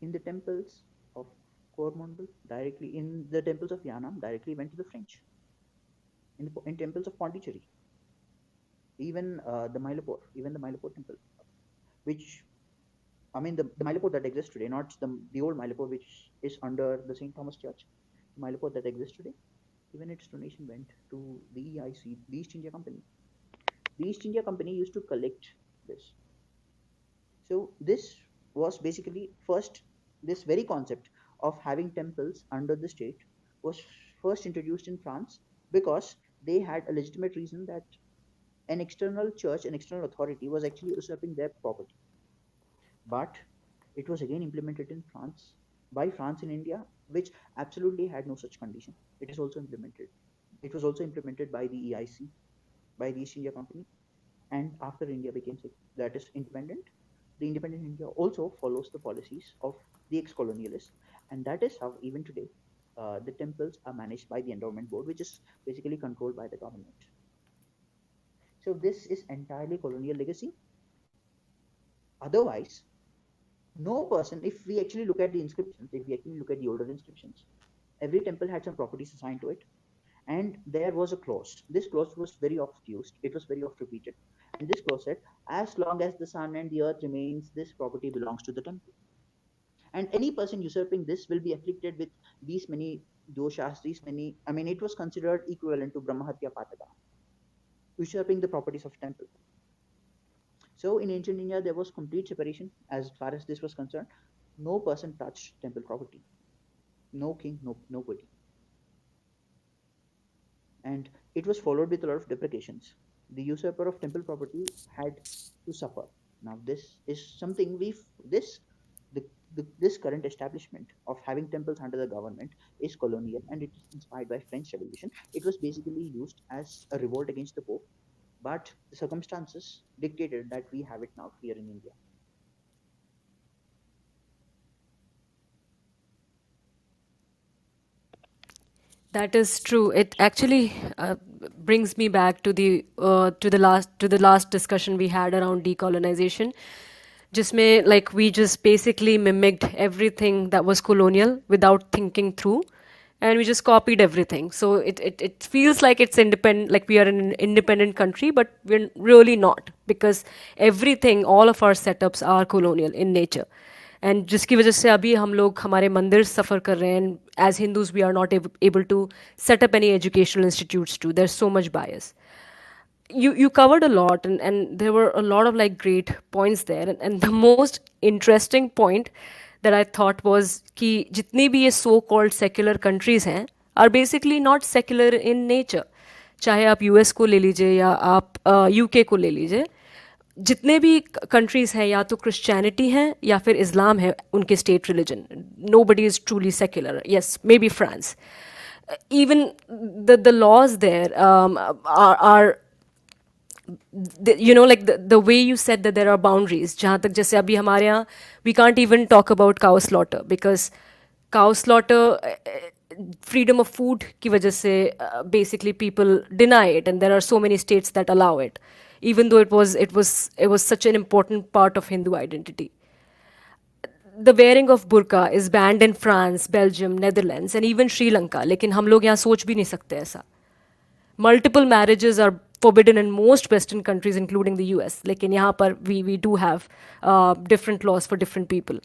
in the temples of Coromandel, directly in the temples of Yanam, directly went to the French. In temples of Pondicherry, even the Mylapore temple, which I mean the Mylapore that exists today, not the old Mylapore which is under the St. Thomas Church. The Mylapore that exists today, even its donation went to the EIC, the East India Company. The East India Company used to collect this. So this was basically first, this very concept of having temples under the state was first introduced in France because they had a legitimate reason that an external church, an external authority was actually usurping their property. But it was again implemented in France by France in India, which absolutely had no such condition. It is also implemented. It was also implemented by the EIC, by the East India Company, and after India became that is independent, the independent India also follows the policies of the ex-colonialists, and that is how even today the temples are managed by the endowment board, which is basically controlled by the government. So this is entirely colonial legacy. Otherwise, no person, if we actually look at the inscriptions, if we actually look at the older inscriptions, every temple had some properties assigned to it, and there was a clause. This clause was very oft used, it was very oft repeated, and this clause said, as long as the sun and the earth remains, this property belongs to the temple, and any person usurping this will be afflicted with these many those Shastris, it was considered equivalent to Brahmahatya Pataka, usurping the properties of temple. So in ancient India, there was complete separation as far as this was concerned. No person touched temple property. No king, no queen. And it was followed with a lot of deprecations. The usurper of temple property had to suffer. Now, this is something the, this current establishment of having temples under the government is colonial, and it is inspired by French Revolution. It was basically used as a revolt against the Pope, but the circumstances dictated that we have it now here in India. That is true. It actually brings me back to the last discussion we had around decolonization. जिसमें like we just basically mimicked everything that was colonial without thinking through, and we just copied everything. So it feels like it's independent, like we are in an independent country, but we're really not, because everything, all of our setups are colonial in nature. And जिसकी वजह से अभी हम लोग हमारे मंदिर सफ़र कर रहे हैं, as Hindus we are not able to set up any educational institutes to, there so much bias. You covered a lot, and there were a lot of like great points there, and the most interesting point that I thought was कि जितनी भी ये so called secular countries हैं are basically not secular in nature. चाहे आप US को ले लीजिए या आप यूके को ले लीजिए, जितने भी कंट्रीज़ हैं या तो क्रिश्चियनिटी हैं या फिर इस्लाम है उनके state religion. Nobody is truly secular. Yes, maybe France. Even the laws there are like the way you said that there are boundaries. जहाँ तक जैसे अभी हमारे यहाँ we can't even talk about cow slaughter because cow slaughter freedom of food की वजह से basically people deny it, and there are so many states that allow it, even though it was such an important part of Hindu identity. The wearing of burqa is banned in France, Belgium, Netherlands, and even Sri Lanka. लेकिन हम लोग यहाँ सोच भी नहीं सकते ऐसा. Multiple marriages are forbidden in most Western countries, including the US. लेकिन यहाँ पर we do have different laws for different people.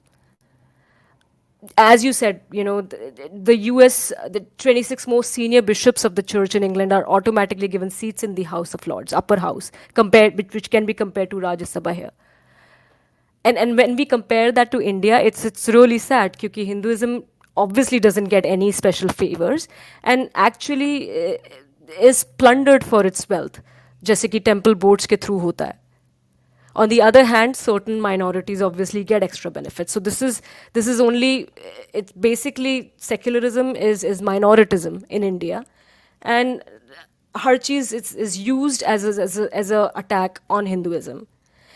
As you said, the US, the 26 most senior bishops of the church in England are automatically given seats in the House of Lords, upper house, which can be compared to Rajya Sabha here. And when we compare that to India, it's really sad because Hinduism obviously doesn't get any special favors and actually is plundered for its wealth, जैसे कि temple boards के through होता है. On the other hand, certain minorities obviously get extra benefits. So this is only, it's basically secularism is minoritism in India, and har cheez is used as a attack on Hinduism.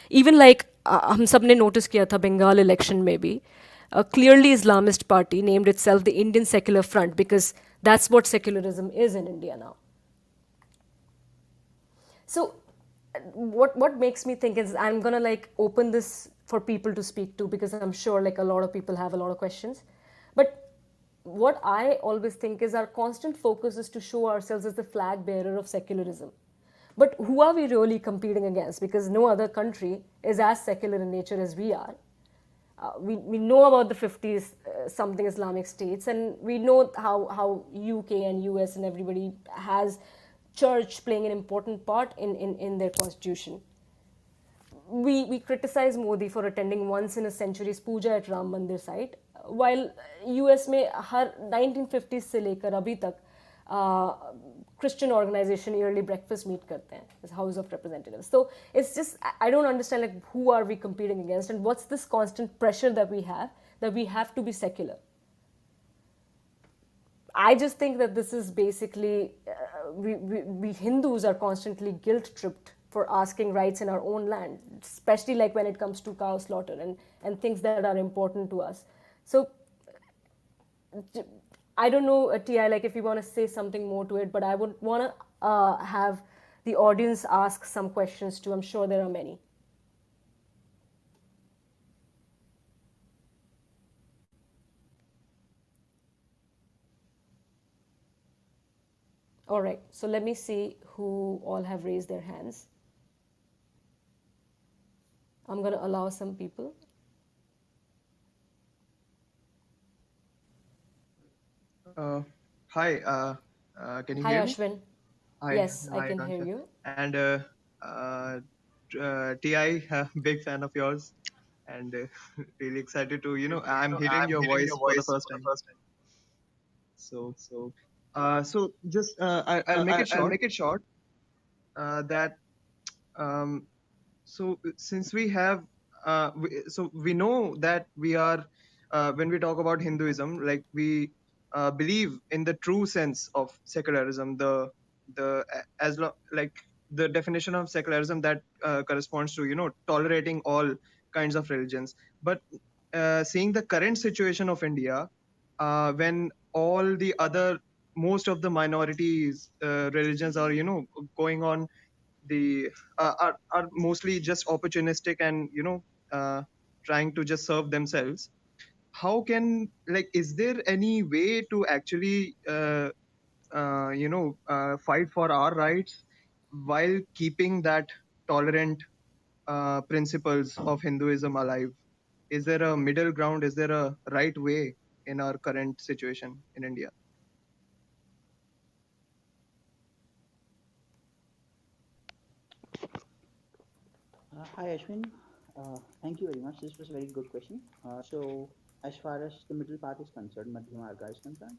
Even like हम सब ने notice किया था Bengal election में भी, a clearly Islamist party named itself the Indian Secular Front because that's what secularism is in India now. So what makes me think is I'm gonna like open this for people to speak to because I'm sure like a lot of people have a lot of questions. But what I always think is our constant focus is to show ourselves as the flag bearer of secularism. But who are we really competing against? Because no other country is as secular in nature as we are. We know about the 50s something Islamic states, and we know how UK and US and everybody has church playing an important part in their constitution. We criticize Modi for attending once in a century's puja at Ram Mandir site, while US में हर 1950s से लेकर अभी तक Christian organization yearly breakfast meet करते हैं, as House of Representatives. So it's just, I don't understand like who are we competing against and what's this constant pressure that we have to be secular. I just think that this is basically, we Hindus are constantly guilt-tripped for asking rights in our own land, especially like when it comes to cow slaughter and things that are important to us. So I don't know, T.I., like if you want to say something more to it, but I would want to have the audience ask some questions too. I'm sure there are many. All right, so let me see who all have raised their hands. I'm going to allow some people. Hi, can you Hi, hear me? Ashwin. Hi, Yes, I hi, can hear Akansha. you. And uh, Ti, big fan of yours, and really excited to, I'm hearing I'm your hearing your voice for the voice first for the time. first time. So, just I'll make it I'll short. make it short. That um, since we have so we know that we are when we talk about Hinduism, like we believe in the true sense of secularism, the like the definition of secularism that corresponds to tolerating all kinds of religions. But seeing the current situation of India, when all the other most of the minorities religions are going on the are mostly just opportunistic and trying to just serve themselves. How can, like, is there any way to actually fight for our rights while keeping that tolerant principles of Hinduism alive? Is there a middle ground? Is there a right way in our current situation in India? Hi, Ashwin. Thank you very much. This was a very good question. So, as far as the middle path is concerned, Madhya Marga is concerned,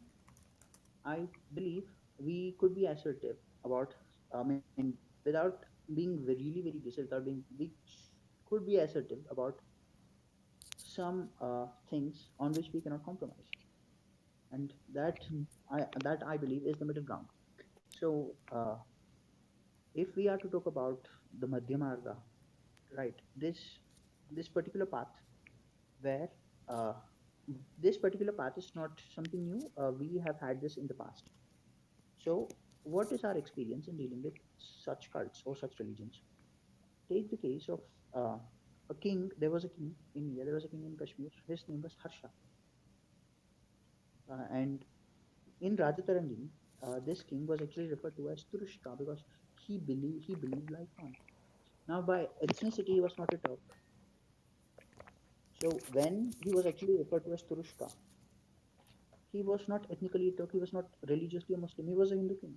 I believe we could be assertive about, I mean, without being really very distant, without being, we could be assertive about some things on which we cannot compromise, and that I believe is the middle ground. So, if we are to talk about the Madhya Marga, right, this particular path where uh, this particular path is not something new. We have had this in the past. So, what is our experience in dealing with such cults or such religions? Take the case of uh, a king. There was a king in India. There was a king in Kashmir. His name was Harsha, and in Rajatarangini, this king was actually referred to as Turushka because he believed like one. Now, by ethnicity, he was not a Turk. So, when he was actually referred to as Turushka, he was not ethnically a Turk. He was not religiously a Muslim. He was a Hindu king,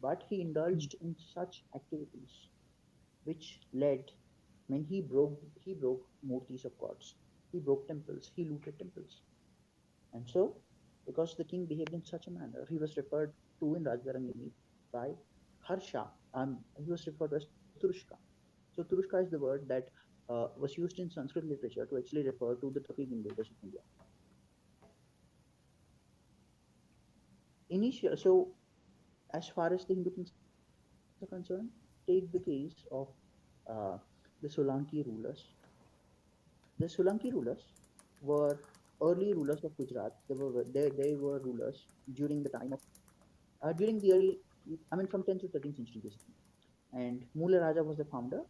but he indulged in such activities which led. I mean, he broke murtis of gods. He broke temples. He looted temples, and so because the king behaved in such a manner, he was referred to in Rajgarangini by Harsha. He was referred to as Turushka. So Turushka is the word that was used in Sanskrit literature to actually refer to the Turkic invaders of India. Initial, so as far as the Hindu kings are concerned, take the case of uh, the Solanki rulers. The Solanki rulers were early rulers of Gujarat. They were rulers during the time of during the early, I mean, from 10th to 13th century basically. And Mula Raja was the founder,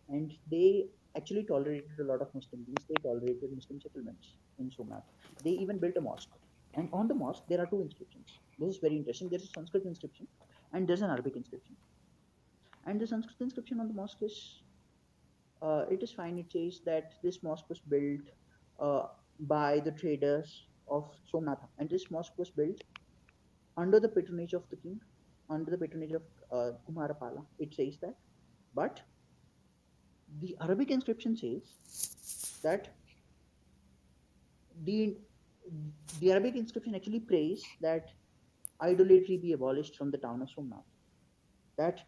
and they actually tolerated a lot of Muslim beings. They tolerated Muslim settlements in Somnath. They even built a mosque. And on the mosque, there are two inscriptions. This is very interesting. There's a Sanskrit inscription and there's an Arabic inscription. And the Sanskrit inscription on the mosque is, it is fine. It says that this mosque was built uh, by the traders of Somnath. And this mosque was built under the patronage of the king, under the patronage of Kumarapala. It says that. But the Arabic inscription says that the the Arabic inscription actually prays that idolatry be abolished from the town of Somnath. That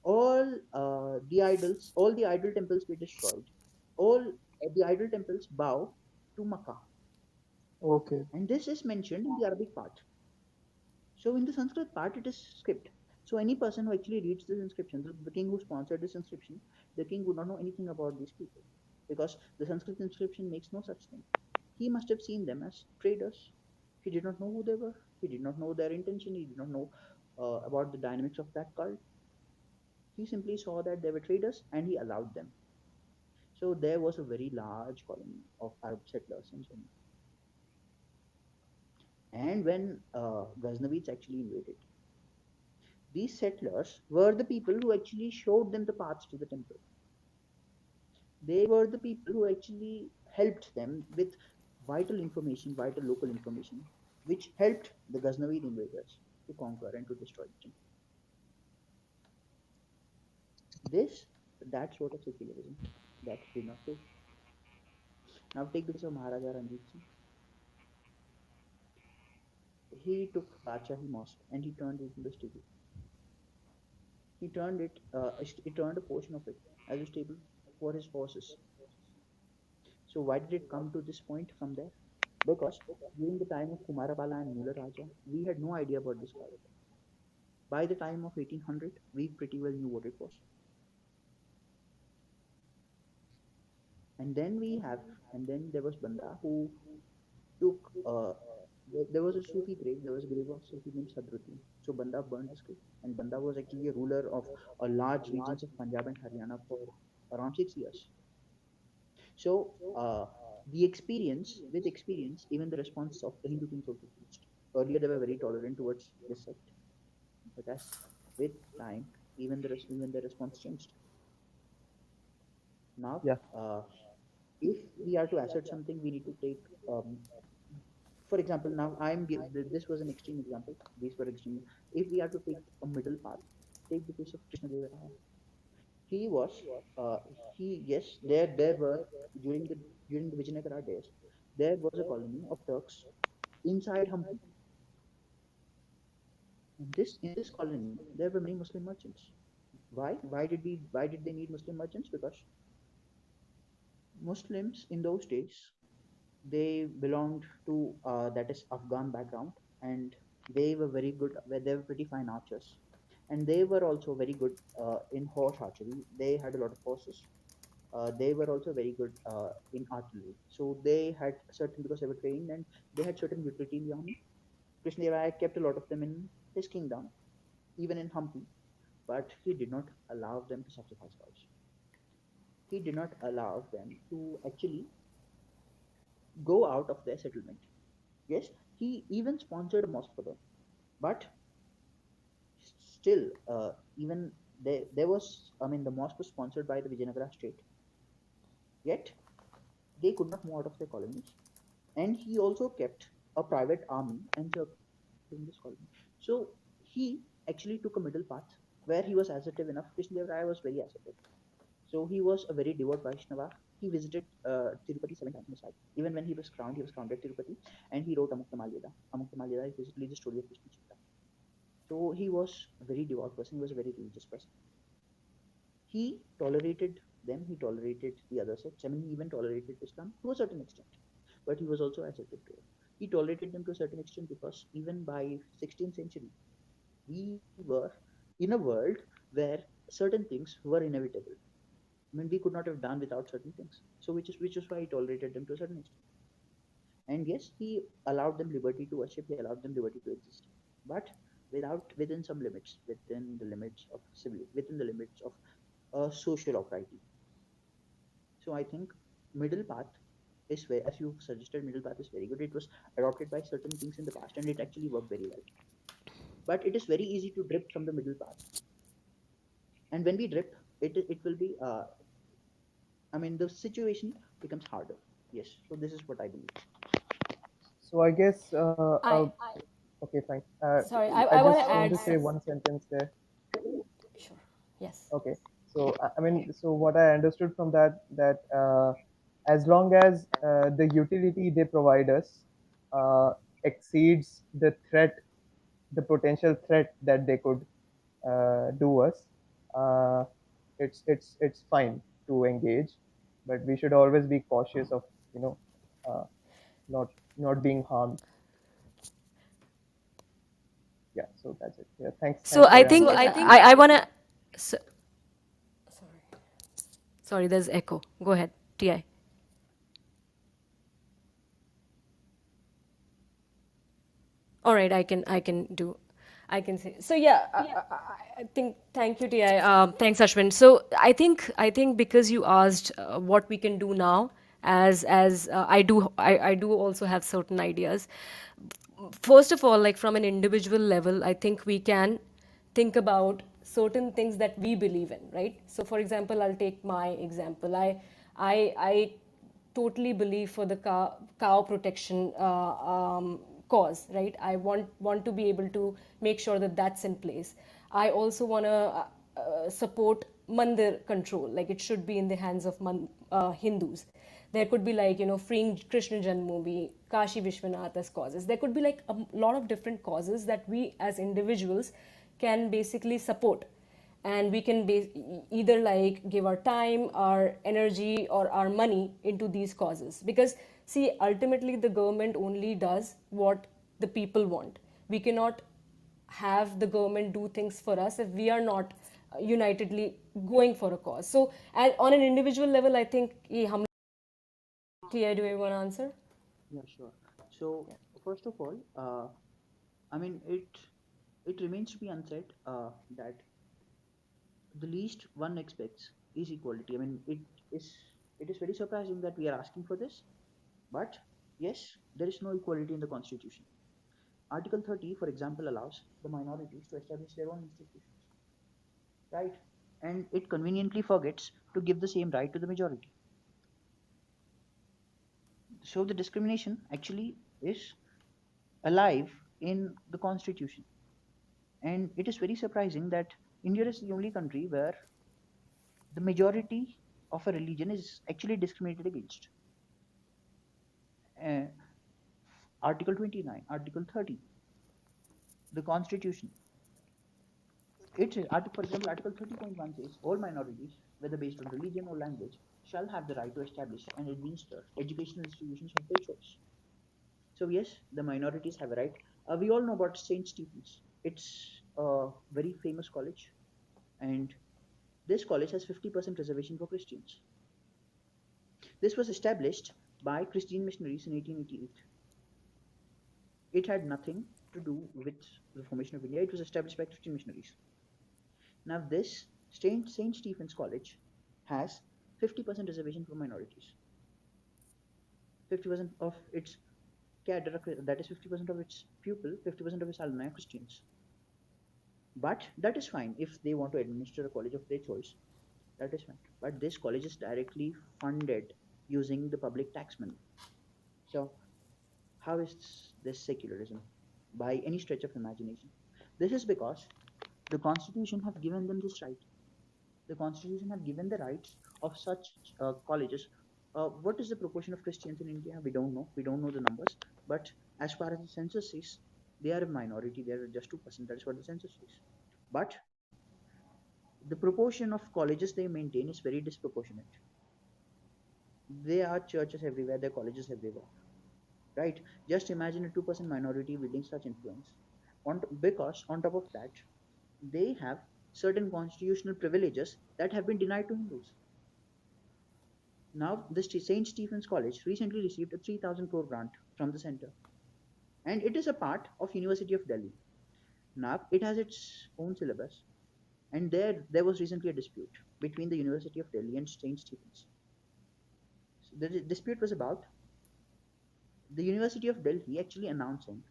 all the idol temples be destroyed. All the idol temples bow to Makkah, Okay. and this is mentioned in the Arabic part. So in the Sanskrit part, it is skipped. So any person who actually reads this inscription, the king who sponsored this inscription, the king would not know anything about these people because the Sanskrit inscription makes no such thing. He must have seen them as traders. He did not know who they were. He did not know their intention. He did not know about the dynamics of that cult. He simply saw that they were traders and he allowed them. So there was a very large colony of Arab settlers in Somalia. And when Ghaznavids actually invaded, these settlers were the people who actually showed them the paths to the temple. They were the people who actually helped them with vital information, vital local information. which helped the Ghaznavid invaders to conquer and to destroy the temple. This, that sort of secularism that did not fail. Now take the case of Maharaja Ranjit Singh. He took Badshahi Mosque and he turned it into a stable. He turned a portion of it as a stable for his horses. So why did it come to this point from there? Because during the time of Kumarapala and Mula Raja, we had no idea about this guy. By the time of 1800, we pretty well knew what it was. And then there was Banda who took, there was a Sufi grave, there was a grave of Sufi named Sadruddin. So Banda burned his grave. And Banda was actually a ruler of a large regions of Punjab and Haryana for around 6 years. So with experience, even the response of the Hindu kings also changed. Earlier, they were very tolerant towards this sect, but as with time, even the response changed. Now, Yeah. If we are to assert something, we need to take, for example, now this was an extreme example. These were extreme. If we are to take a middle path, take the case of Krishna Deva Raya. He was, uh, yes, there were during the Vijayanagara days, there was a colony of Turks inside Hampi. In this colony, there were many Muslim merchants. Why? Why did they need Muslim merchants? Because Muslims in those days, they belonged to that is Afghan background, and they were very good. They were pretty fine archers, and they were also very good in horse archery. They had a lot of horses. They were also very good in artillery. So they had certain, because they were trained and they had certain utility in the army. Krishnadevaya kept a lot of them in his kingdom, even in Hampi, but he did not allow them to sacrifice cows. He did not allow them to actually go out of their settlement. Yes, he even sponsored a mosque for them, but still, even there was, I mean, the mosque was sponsored by the Vijayanagara state, yet they could not move out of their colonies, and he also kept a private army and in this colony. So he actually took a middle path where he was assertive enough. Krishnadeva Raya was very assertive. So he was a very devout Vaishnava. He visited Tirupati 7 times in his life. Even when he was crowned at Tirupati, and he wrote Amukta Malyada. Amukta Malyada is basically the story of Krishna Chaitra. So he was a very devout person. He was a very religious person. He tolerated them. He tolerated the other sects. I mean, he even tolerated Islam to a certain extent. But he was also assertive to it. He tolerated them to a certain extent because even by 16th century, we were in a world where certain things were inevitable. I mean, we could not have done without certain things. So, which is why he tolerated them to a certain extent. And yes, he allowed them liberty to worship. He allowed them liberty to exist, but within some limits, within the limits of civility, within the limits of social uprightly. So, I think middle path is where, as you suggested, middle path is very good. It was adopted by certain things in the past, and it actually worked very well. But it is very easy to drift from the middle path, and when we drift, it will be. I mean, the situation becomes harder. Yes. So this is what I believe. So I guess, I okay, fine. sorry, I I want just to want add to say one sentence there. Sure. Yes. Okay. So I mean, so what I understood from that as long as the utility they provide us exceeds the threat, the potential threat that they could do us, uh, it's fine to engage, but we should always be cautious of, you know, uh, not being harmed. Yeah. So that's it. Yeah. So Thanks for I your think answer. I want to. So, sorry, there's echo. Go ahead, Ti. All right, I can say. So yeah, I think thank you, Ti. Thanks, Ashwin. So I think because you asked what we can do now, as I do also have certain ideas. First of all, like from an individual level, I think we can think about certain things that we believe in, right? So for example, I'll take my example. I totally believe for the cow protection cause, right? I want to be able to make sure that that's in place. I also want to support mandir control, like it should be in the hands of Hindus. There could be like, freeing Krishna Janmabhoomi, Kashi Vishwanath as causes. There could be like a lot of different causes that we as individuals can basically support, and we can either like give our time, our energy, or our money into these causes. Because see, ultimately the government only does what the people want. We cannot have the government do things for us if we are not unitedly going for a cause. So on an individual level, I think clear. Do you want to answer? Yeah, sure. So first of all, I mean it remains to be unsaid that the least one expects is equality. I mean, is it is very surprising that we are asking for this, but yes, there is no equality in the constitution. Article 30, for example, allows the minorities to establish their own institutions, right? And it conveniently forgets to give the same right to the majority. So the discrimination actually is alive in the constitution. And it is very surprising that India is the only country where the majority of a religion is actually discriminated against. Uh, Article 29, Article 30, the Constitution. For example, Article 30.1 says all minorities, whether based on religion or language, shall have the right to establish and administer educational institutions of their choice. So yes, the minorities have a right. We all know about Saint Stephen's. It's a very famous college, and this college has 50% reservation for Christians. This was established by Christian missionaries in 1888. It had nothing to do with the formation of India. It was established by Christian missionaries. Now, this Saint Stephen's College has 50% reservation for minorities. 50% of its cadre, that is 50% of its pupil, 50% of its alumni are Christians. But that is fine if they want to administer a college of their choice. That is fine. But this college is directly funded using the public tax money. So, how is this secularism? By any stretch of imagination. This is because the Constitution have given them this right. The Constitution have given the rights of such colleges. What is the proportion of Christians in India? We don't know. We don't know the numbers. But as far as the census says, they are a minority. They are just 2%. That is what the census says. But the proportion of colleges they maintain is very disproportionate. There are churches everywhere. There are colleges everywhere. Right? Just imagine a 2% minority wielding such influence. Because on top of that, they have certain constitutional privileges that have been denied to Hindus. Now, the St. Stephen's College recently received a 3,000 crore grant from the center, and it is a part of University of Delhi. Now, it has its own syllabus, and there was recently a dispute between the University of Delhi and St. Stephen's. So the dispute was about the University of Delhi actually announcing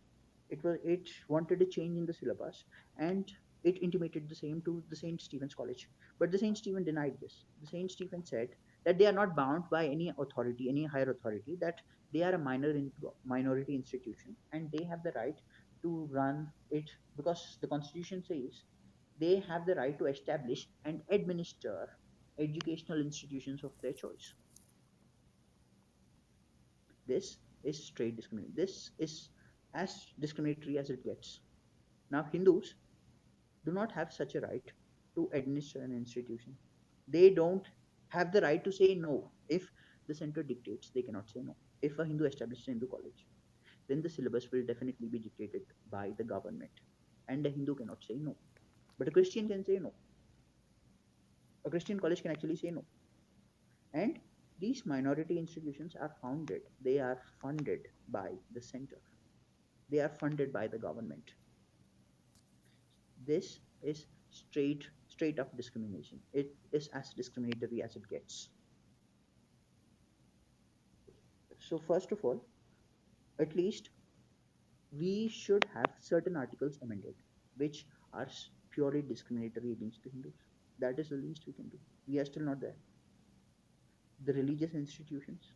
it wanted a change in the syllabus, and it intimated the same to the St. Stephen's College. But the St. Stephen denied this. The St. Stephen said that they are not bound by any authority, any higher authority, that they are a minority institution and they have the right to run it because the Constitution says they have the right to establish and administer educational institutions of their choice. This is straight discrimination. This is as discriminatory as it gets. Now, Hindus do not have such a right to administer an institution. They don't have the right to say no. If the center dictates, they cannot say no. If a Hindu establishes a Hindu college, then the syllabus will definitely be dictated by the government. And a Hindu cannot say no. But a Christian can say no. A Christian college can actually say no. And these minority institutions are they are funded by the center. They are funded by the government. This is straight up discrimination. It is as discriminatory as it gets. So first of all, at least we should have certain articles amended which are purely discriminatory against the Hindus. That is the least we can do. We are still not there. The religious institutions,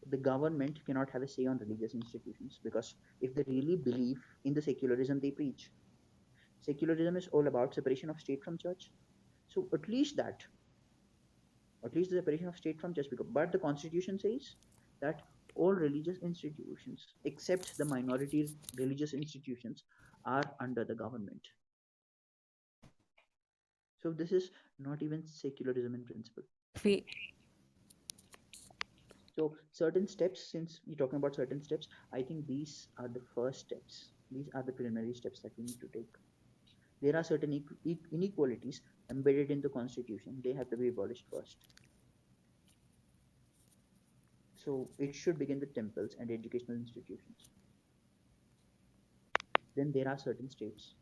the government cannot have a say on religious institutions, because if they really believe in the secularism they preach, secularism is all about separation of state from church. So at least that, at least the separation of state from church, because, but the constitution says that all religious institutions except the minority religious institutions are under the government. So this is not even secularism in principle. We So certain steps, since we're talking about certain steps, I think these are the first steps. These are the preliminary steps that we need to take. There are certain inequalities embedded in the constitution. They have to be abolished first. So it should begin with temples and educational institutions. Then there are certain states.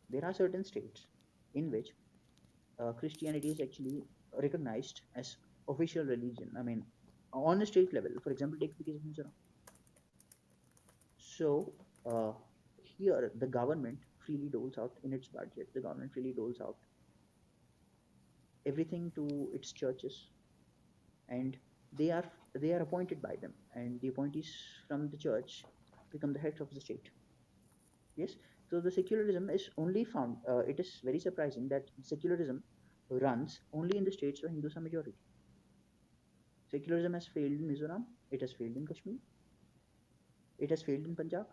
There are certain states in which Christianity is actually recognized as official religion. I mean, on a state level. For example, take the case of Mizoram. So here the government freely doles out in its budget. The government freely doles out everything to its churches, and they are appointed by them, and the appointees from the church become the heads of the state. Yes. So the secularism is only found. It is very surprising that secularism runs only in the states where Hindus are majority. Secularism has failed in Mizoram. It has failed in Kashmir. It has failed in Punjab.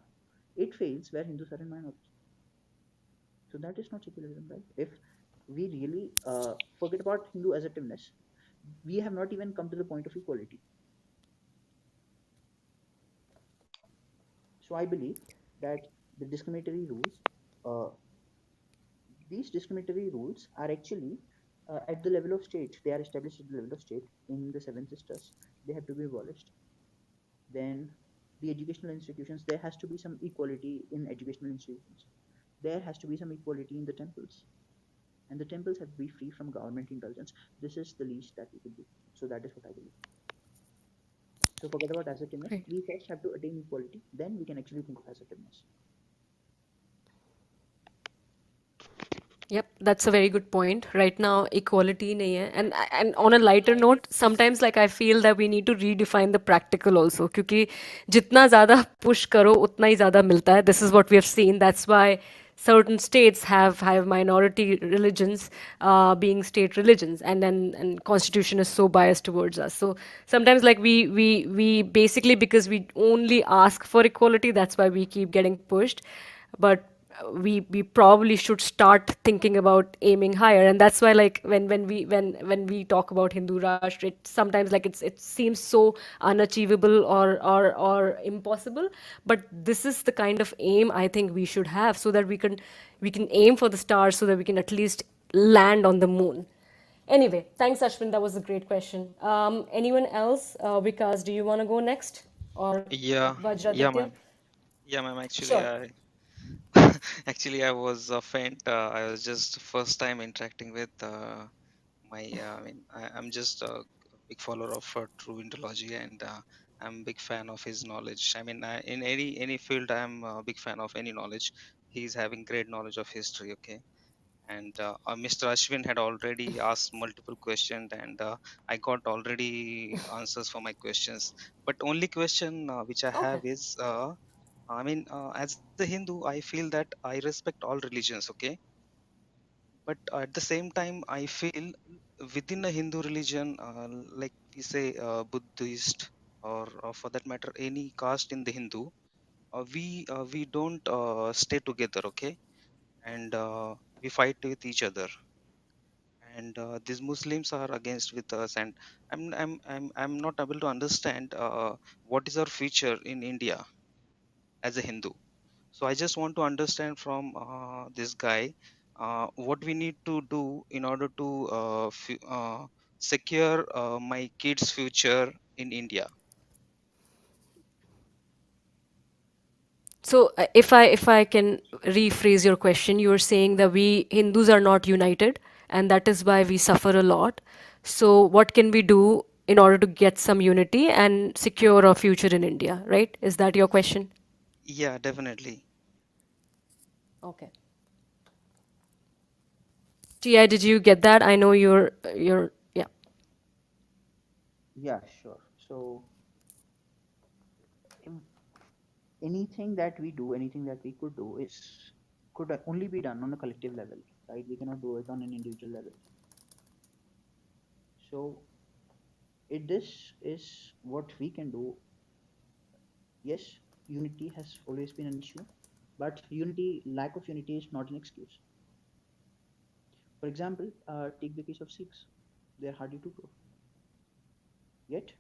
It fails where Hindus are in minority. So that is not secularism, right? If we really forget about Hindu assertiveness, we have not even come to the point of equality. So I believe that the discriminatory rules, uh, these discriminatory rules are actually at the level of state. They are established at the level of state in the Seven Sisters. They have to be abolished. Then the educational institutions, there has to be some equality in educational institutions. There has to be some equality in the temples. And the temples have to be free from government indulgence. This is the least that we could do. So that is what I believe. So forget about assertiveness. Right. We first have to attain equality. Then we can actually think of assertiveness. Yep, that's a very good point. Right now, equality nahi hai. And on a lighter note, sometimes like I feel that we need to redefine the practical also. क्योंकि जितना ज़्यादा push करो उतना ही ज़्यादा मिलता है. This is what we have seen. That's why certain states have minority religions being state religions, and constitution is so biased towards us. So sometimes like we basically, because we only ask for equality, that's why we keep getting pushed. But we probably should start thinking about aiming higher, and that's why like when we talk about Hindu Rashtra, it sometimes like it seems so unachievable or impossible. But this is the kind of aim I think we should have, so that we can aim for the stars, so that we can at least land on the moon. Anyway, thanks Ashwin, that was a great question. Anyone else? Vikas, do you want to go next, or Yeah, yeah, Vajraditya? ma'am. Yeah, ma'am. Actually, Sure. I actually I was a faint. I was just first time interacting with my. I mean, I'm just a big follower of True Indology, and I'm a big fan of his knowledge. I mean, in any field, I'm a big fan of any knowledge. He's having great knowledge of history. Okay, and Mr. Ashwin had already asked multiple questions, and I got already answers for my questions. But only question which I have Okay. is, I mean, as a Hindu, I feel that I respect all religions, okay? But at the same time, I feel within a Hindu religion, like we say Buddhist, or for that matter, any caste in the Hindu, we don't stay together, okay? And we fight with each other, and these Muslims are against with us, and I'm not able to understand what is our future in India as a Hindu. So I just want to understand from this guy what we need to do in order to secure my kids' future in India. So if I can rephrase your question, you're saying that we Hindus are not united, and that is why we suffer a lot. So what can we do in order to get some unity and secure our future in India, right? Is that your question? Yeah, definitely. Okay. Ti, did you get that? I know you're yeah. Yeah, sure. So anything that we do, anything that we could do could only be done on a collective level, right? We cannot do it on an individual level. So this is what we can do. Yes, unity has always been an issue, but lack of unity is not an excuse. For example, take the case of Sikhs. They're hardly 2 crore. Yet,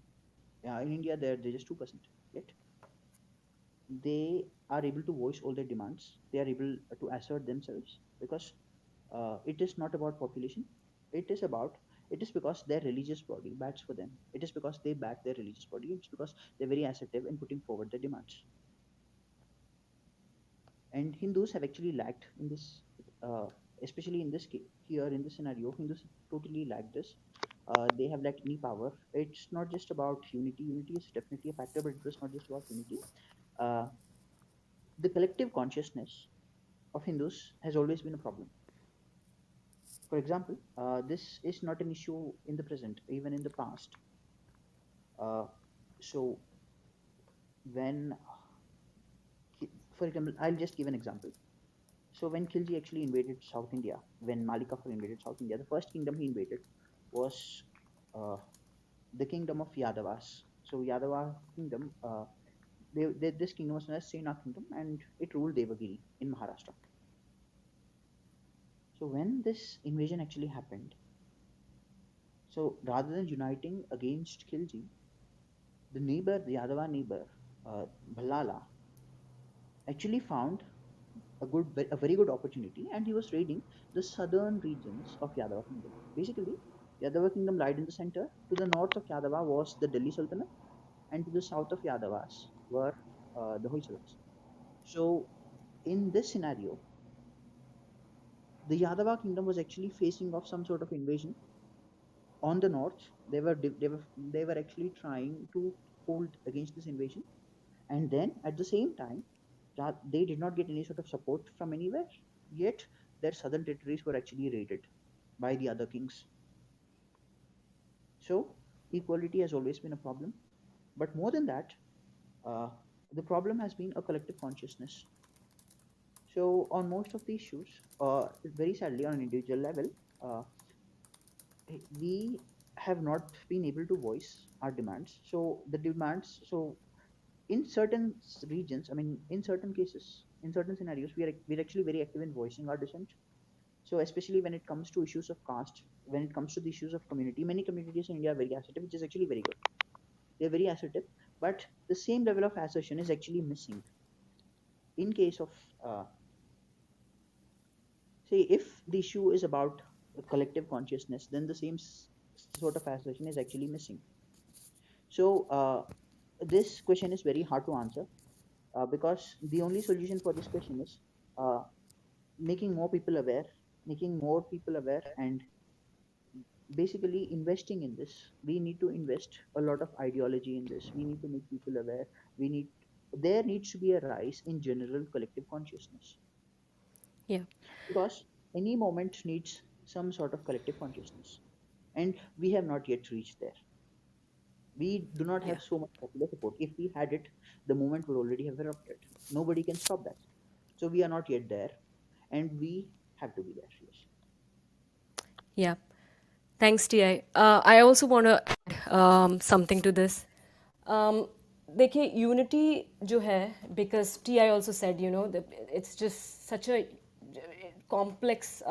in India, they're just 2%. Yet, they are able to voice all their demands. They are able to assert themselves because it is not about population. It is because their religious body backs for them. It is because they back their religious body. It's because they're very assertive in putting forward their demands. And Hindus have actually lacked in this, especially in this here in this scenario. Hindus totally lack this. They have lacked any power. It's not just about unity. Unity is definitely a factor, but it's not just about unity. Uh, the collective consciousness of Hindus has always been a problem. For example, this is not an issue in the present, even in the past. So when, for example, I'll just give an example. So when Khilji actually invaded South India, when Malik Kafur invaded South India, the first kingdom he invaded was the kingdom of Yadavas. So Yadava kingdom, this kingdom was known as Sena kingdom, and it ruled Devagiri in Maharashtra. So when this invasion actually happened, so rather than uniting against Khilji, the Yadava neighbor, Bhallala, actually found a very good opportunity, and he was raiding the southern regions of Yadava kingdom. Basically, Yadava kingdom lied in the center. To the north of Yadava was the Delhi Sultanate, and to the south of Yadavas were the Hoysalas. So, in this scenario, the Yadava kingdom was actually facing off some sort of invasion. On the north, they were actually trying to hold against this invasion, and then at the same time, they did not get any sort of support from anywhere. Yet their southern territories were actually raided by the other kings. So equality has always been a problem, but more than that, the problem has been a collective consciousness. So on most of the issues, very sadly, on an individual level, we have not been able to voice our demands. So the demands, so in certain regions, I mean, in certain cases, in certain scenarios, we're actually very active in voicing our dissent. So especially when it comes to issues of caste, when it comes to the issues of community, many communities in India are very assertive, which is actually very good. They're very assertive, but the same level of assertion is actually missing. In case of, say, if the issue is about collective consciousness, then the same sort of assertion is actually missing. So this question is very hard to answer because the only solution for this question is making more people aware, and basically investing in this. We need to invest a lot of ideology in this. We need to make people aware. There needs to be a rise in general collective consciousness. Yeah. Because any moment needs some sort of collective consciousness, and we have not yet reached there. We do not have so much popular support. If we had it, the movement would already have erupted. Nobody can stop that. So we are not yet there, and we have to be there. Yes. Yeah. Thanks, TI. I also want to add something to this. देखिए unity जो है because T I also said you know it's just such a complex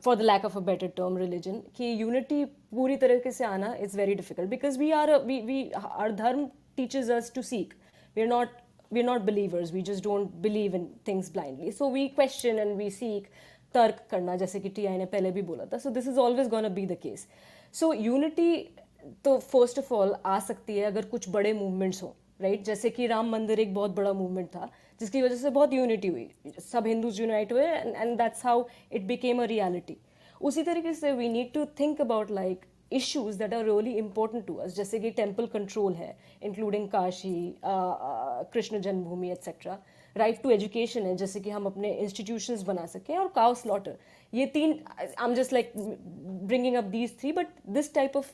for the lack of a better term religion कि unity पूरी तरीके से आना is very difficult because we are dharma teachers us to seek we're not believers, we just don't believe in things blindly, so we question and we seek तर्क करना, जैसे कि T I ने पहले भी बोला था. So this is always gonna be the case. So unity तो फर्स्ट ऑफ ऑल आ सकती है अगर कुछ बड़े मूवमेंट्स हों, राइट? जैसे कि राम मंदिर एक बहुत बड़ा मूवमेंट था जिसकी वजह से बहुत यूनिटी हुई, सब हिंदूज यूनाइट हुए, and that's how it became a reality. उसी तरीके से we need to think about like issues that are really important to us, जैसे कि टेम्पल कंट्रोल है including Kashi, Krishna Janmabhoomi etcetera. Right to education है, जैसे कि हम अपने इंस्टीट्यूशंस बना सकें, और काउ स्लॉटर. ये तीन, I am just like bringing up these three, but this type of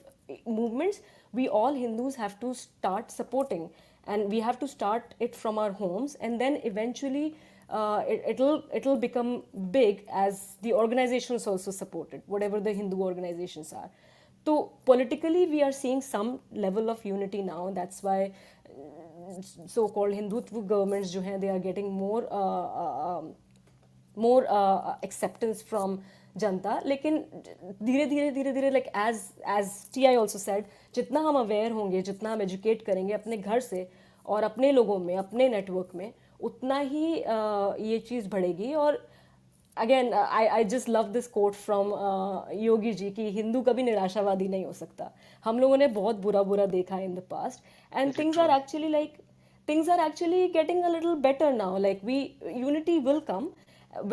movements we all Hindus have to start supporting, and we have to start it from our homes, and then eventually it'll become big as the organizations also support it, whatever the Hindu organizations are. So politically, we are seeing some level of unity now. That's why so-called Hindutva governments, जो हैं, they are getting more acceptance from जनता. लेकिन धीरे धीरे धीरे धीरे, like as TI also said, जितना हम aware होंगे, जितना हम educate करेंगे अपने घर से और अपने लोगों में, अपने network में, उतना ही ये चीज़ बढ़ेगी. और again I just love this quote from Yogi ji कि हिंदू कभी निराशावादी नहीं हो सकता. हम लोगों ने बहुत बुरा बुरा देखा है in the past, and Very things are true. Actually like things are actually getting a little better now. Like we unity will come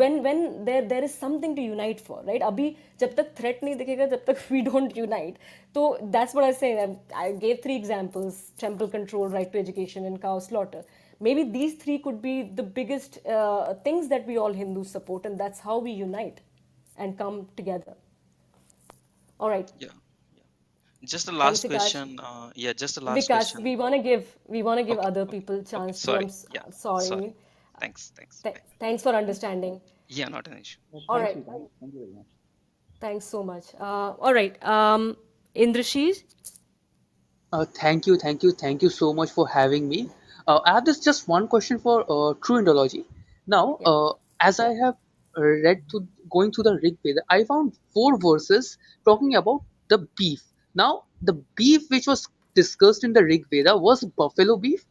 when there is something to unite for, right? Abhi jab tak threat nahi dikhega, jab tak we don't unite. So that's what I say. I gave three examples: temple control, right to education, and cow slaughter. Maybe these three could be the biggest things that we all Hindus support, and that's how we unite and come together. All right. Yeah. Just a Thanks, last Vikash. question. Yeah, just a last Vikas, question. we want to give Okay, other okay, people okay. chance to. Sorry. Yeah, sorry. Sorry. Thanks, thanks. Bye. Thanks for understanding. Yeah, not an issue. All Thanks, right. Vikas. Thank you very much. Thanks so much. All right. Indrashis. Thank you so much for having me. I have this just one question for True Indology. Now, Yeah. as I have read to going through the Rig Veda, I found four verses talking about the beef. Now, the beef which was discussed in the Rig Veda was buffalo beef.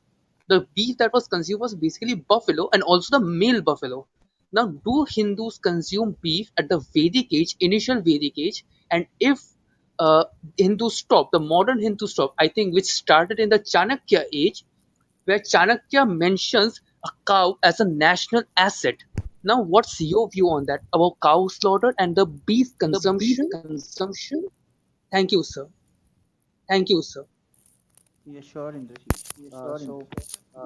The beef that was consumed was basically buffalo and also the male buffalo. Now, do Hindus consume beef at the Vedic age, initial Vedic age? And if uh, Hindu stopped, the modern Hindu stopped, I think, which started in the Chanakya age, where Chanakya mentions a cow as a national asset. Now, what's your view on that about cow slaughter and the beef The beef consumption? consumption. Thank you, sir. Thank you, sir. Yeah, sure, Indrashit. So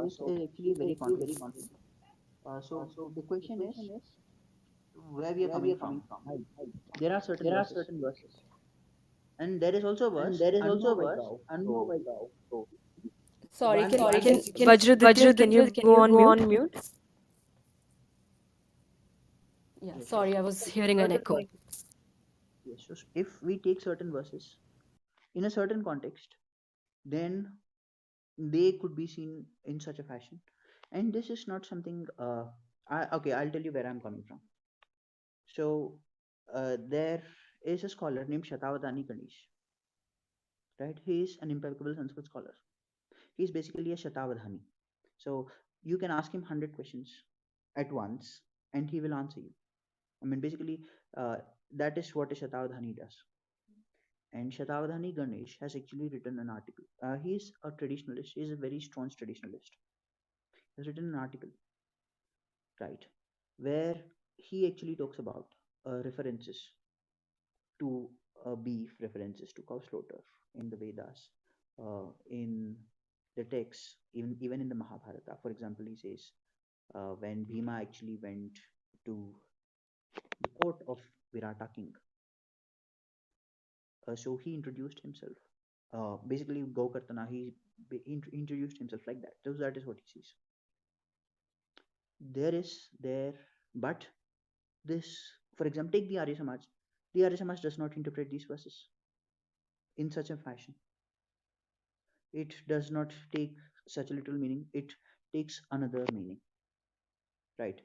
this is actually very controversial. So the question is where we are coming from, right? There are certain verses, and there is also a verse, "Unmo by cow." So Sorry. one Can one can actually Vajraditya? Can you go on mute? Yeah. yeah, sure. Sorry, I was hearing an echo. Yes. So if we take certain verses in a certain context, then they could be seen in such a fashion, and this is not something. Okay, I'll tell you where I'm coming from. So there is a scholar named Shatavadani Ganesh, right? He is an impeccable Sanskrit scholar. He is basically a Shatavadhani. So you can ask him 100 questions at once, and he will answer you. I mean, basically, uh, that is what a Shatavadhani does. And Shatavadhani Ganesh has actually written an article. He is a traditionalist. He is a very strong traditionalist. He has written an article, right, where he actually talks about references to beef, references to cow slaughter in the Vedas, in the texts, even in the Mahabharata. For example, he says when Bhima actually went to the court of Virata king, so he introduced himself. Basically, Gokartana, he introduced himself like that. So that is what he says. There is there, but this, for example, take the Arya Samaj. The Arya Samaj does not interpret these verses in such a fashion. It does not take such a little meaning. It takes another meaning, right?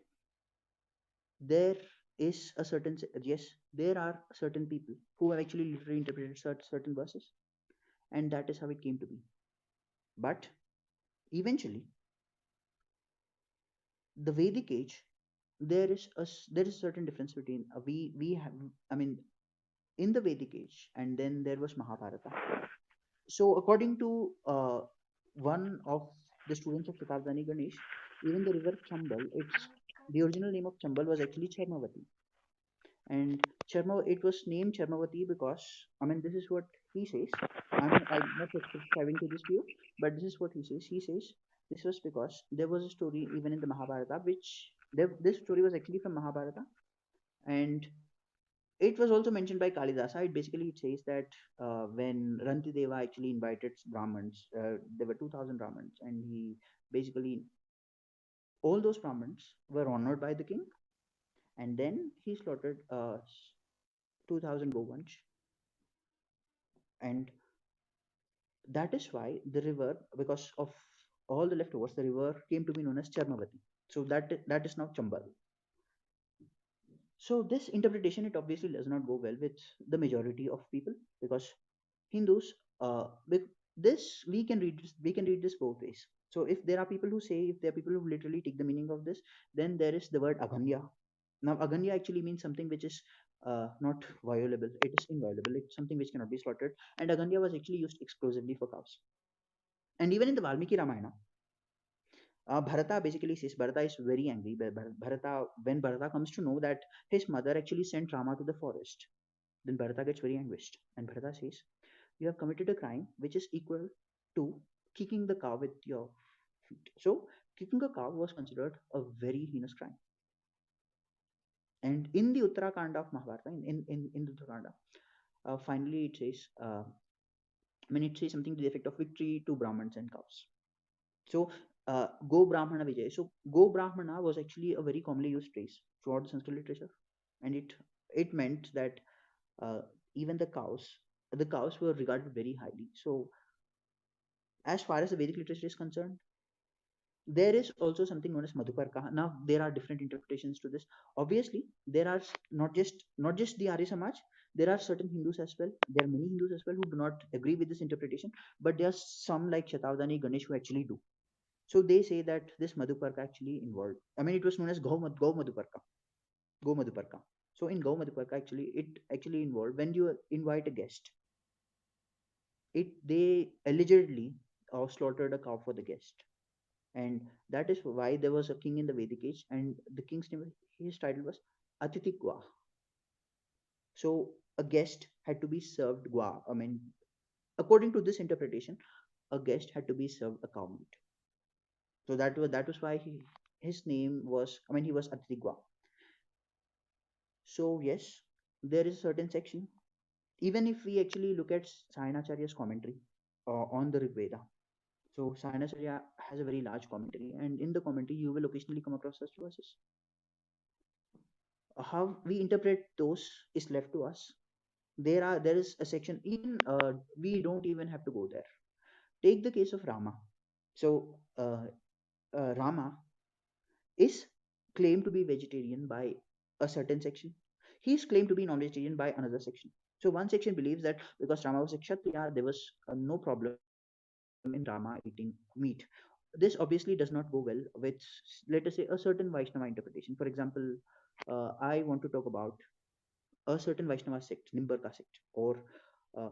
There is a certain, yes, there are certain people who have actually literally interpreted certain verses, and that is how it came to be. But eventually, the Vedic age, there is a certain difference between we have. I mean, in the Vedic age, and then there was Mahabharata. So according to one of the students of Shatabdani Ganesh, even the river Chambal, it's the original name of Chambal was actually Charmavati, and Charma it was named Charmavati because, I mean, this is what he says. I'm not subscribing to this view, but this is what he says. He says this was because there was a story even in the Mahabharata, which this story was actually from Mahabharata, and it was also mentioned by Kalidasa. It says that when Rantideva actually invited Brahmins, there were 2,000 Brahmins, and he basically all those Brahmins were honored by the king, and then he slaughtered 2,000 Govans, and that is why the river, because of all the leftovers, the river came to be known as Charmavati. So that is now Chambal. So this interpretation, it obviously does not go well with the majority of people, because Hindus, with this we can read this both ways. So if there are people who say, if there are people who literally take the meaning of this, then there is the word aganya. Now aganya actually means something which is not violable. It is inviolable. It's something which cannot be slaughtered. And aganya was actually used exclusively for cows. And even in the Valmiki Ramayana, Bharata basically says, Bharata is very angry. Bharata, when Bharata comes to know that his mother actually sent Rama to the forest, then Bharata gets very anguished. And Bharata says, you have committed a crime which is equal to kicking the cow with your feet. So, kicking a cow was considered a very heinous crime. And in the Uttarakanda of Mahabharata, in the Uttarakanda, finally it says, it says something to the effect of victory to Brahmins and cows. So, Go Brahmana Vijay. So, Go Brahmana was actually a very commonly used phrase throughout the Sanskrit literature, and it meant that uh, even the cows were regarded very highly. So, as far as the Vedic literature is concerned, there is also something known as Madhuparka. Now, there are different interpretations to this. Obviously, there are not just the Arya Samaj. There are certain Hindus as well. There are many Hindus as well who do not agree with this interpretation, but there are some like Shatavdani Ganesh who actually do. So they say that this Madhuparka actually involved. It was known as Go Madhuparka. Go Madhuparka. So in Go Madhuparka, actually, it actually involved when you invite a guest, they allegedly slaughtered a cow for the guest, and that is why there was a king in the Vedic age, and the king's name, his title was Atiti Gua. So a guest had to be served gua. According to this interpretation, a guest had to be served a cow meat. So that was why his name was. He was Atiti Gua. So yes, there is a certain section. Even if we actually look at Sayanacharya's commentary on the Rig Veda, so Sayanacharya has a very large commentary, and in the commentary you will occasionally come across such verses. How we interpret those is left to us. There is a section. Even we don't even have to go there. Take the case of Rama. So Rama is claimed to be vegetarian by a certain section. He is claimed to be non-vegetarian by another section. So one section believes that because Rama was a Kshatriya, there was no problem in Rama eating meat. This obviously does not go well with, let us say, a certain Vaishnava interpretation. For example, I want to talk about a certain Vaishnava sect, Nimbarka sect, or uh,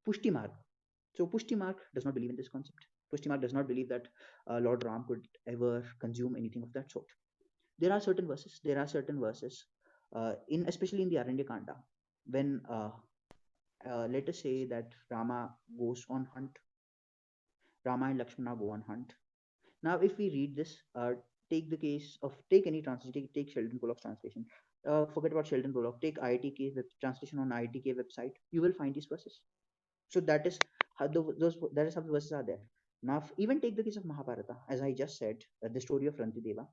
Pushti Marg. So Pushti Marg does not believe in this concept. Pushti Marg does not believe that Lord Ram could ever consume anything of that sort. There are certain verses in especially in the Aranya Kanda, when let us say that goes on hunt Rama and Lakshmana go on hunt. Now if we read this, take any translation, take Sheldon Bullock's translation, forget about Sheldon Bullock, take translation on IITK website, you will find these verses. So that is how that is how the verses are there. Now even take the case of Mahabharata, as I just said, the story of Rantideva.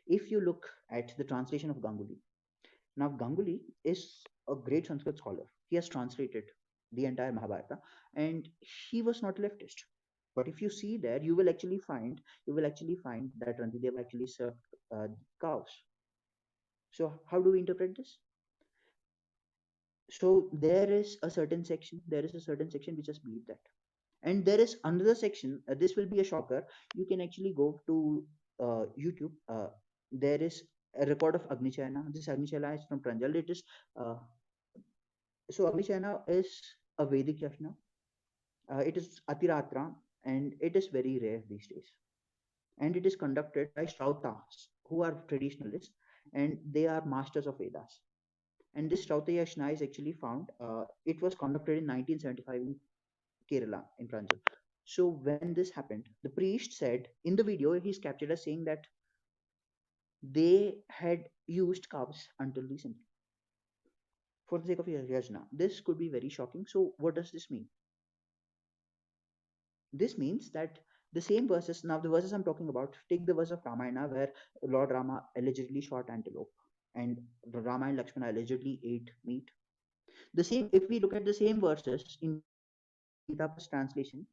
If you look at the translation of Ganguly, now, Ganguly is a great Sanskrit scholar. He has translated the entire Mahabharata, and he was not leftist. But if you see there, you will actually find that Rantideva actually served cows. So how do we interpret this? So there is a certain section which has believed that, and there is another section. This will be a shocker. You can actually go to YouTube. There is a record of Agnichayana. This Agnichayana is from Pranjal. It is uh, so Agnichayana is a Vedic yajna. It is Atiratra, and it is very rare these days. And it is conducted by Strautas, who are traditionalists, and they are masters of Vedas. And this Strauta yajna is actually found. It was conducted in 1975 in Kerala, in Pranjal. So when this happened, the priest said in the video, he's captured as saying that they had used cows until recently. for the sake of yajna. This could be very shocking. So what does this mean? This means that the same verses, now the verses I'm talking about, take the verse of Ramayana where Lord Rama allegedly shot antelope and Rama and Lakshmana allegedly ate meat. The same, if we look at the same verses in Gita Press translation,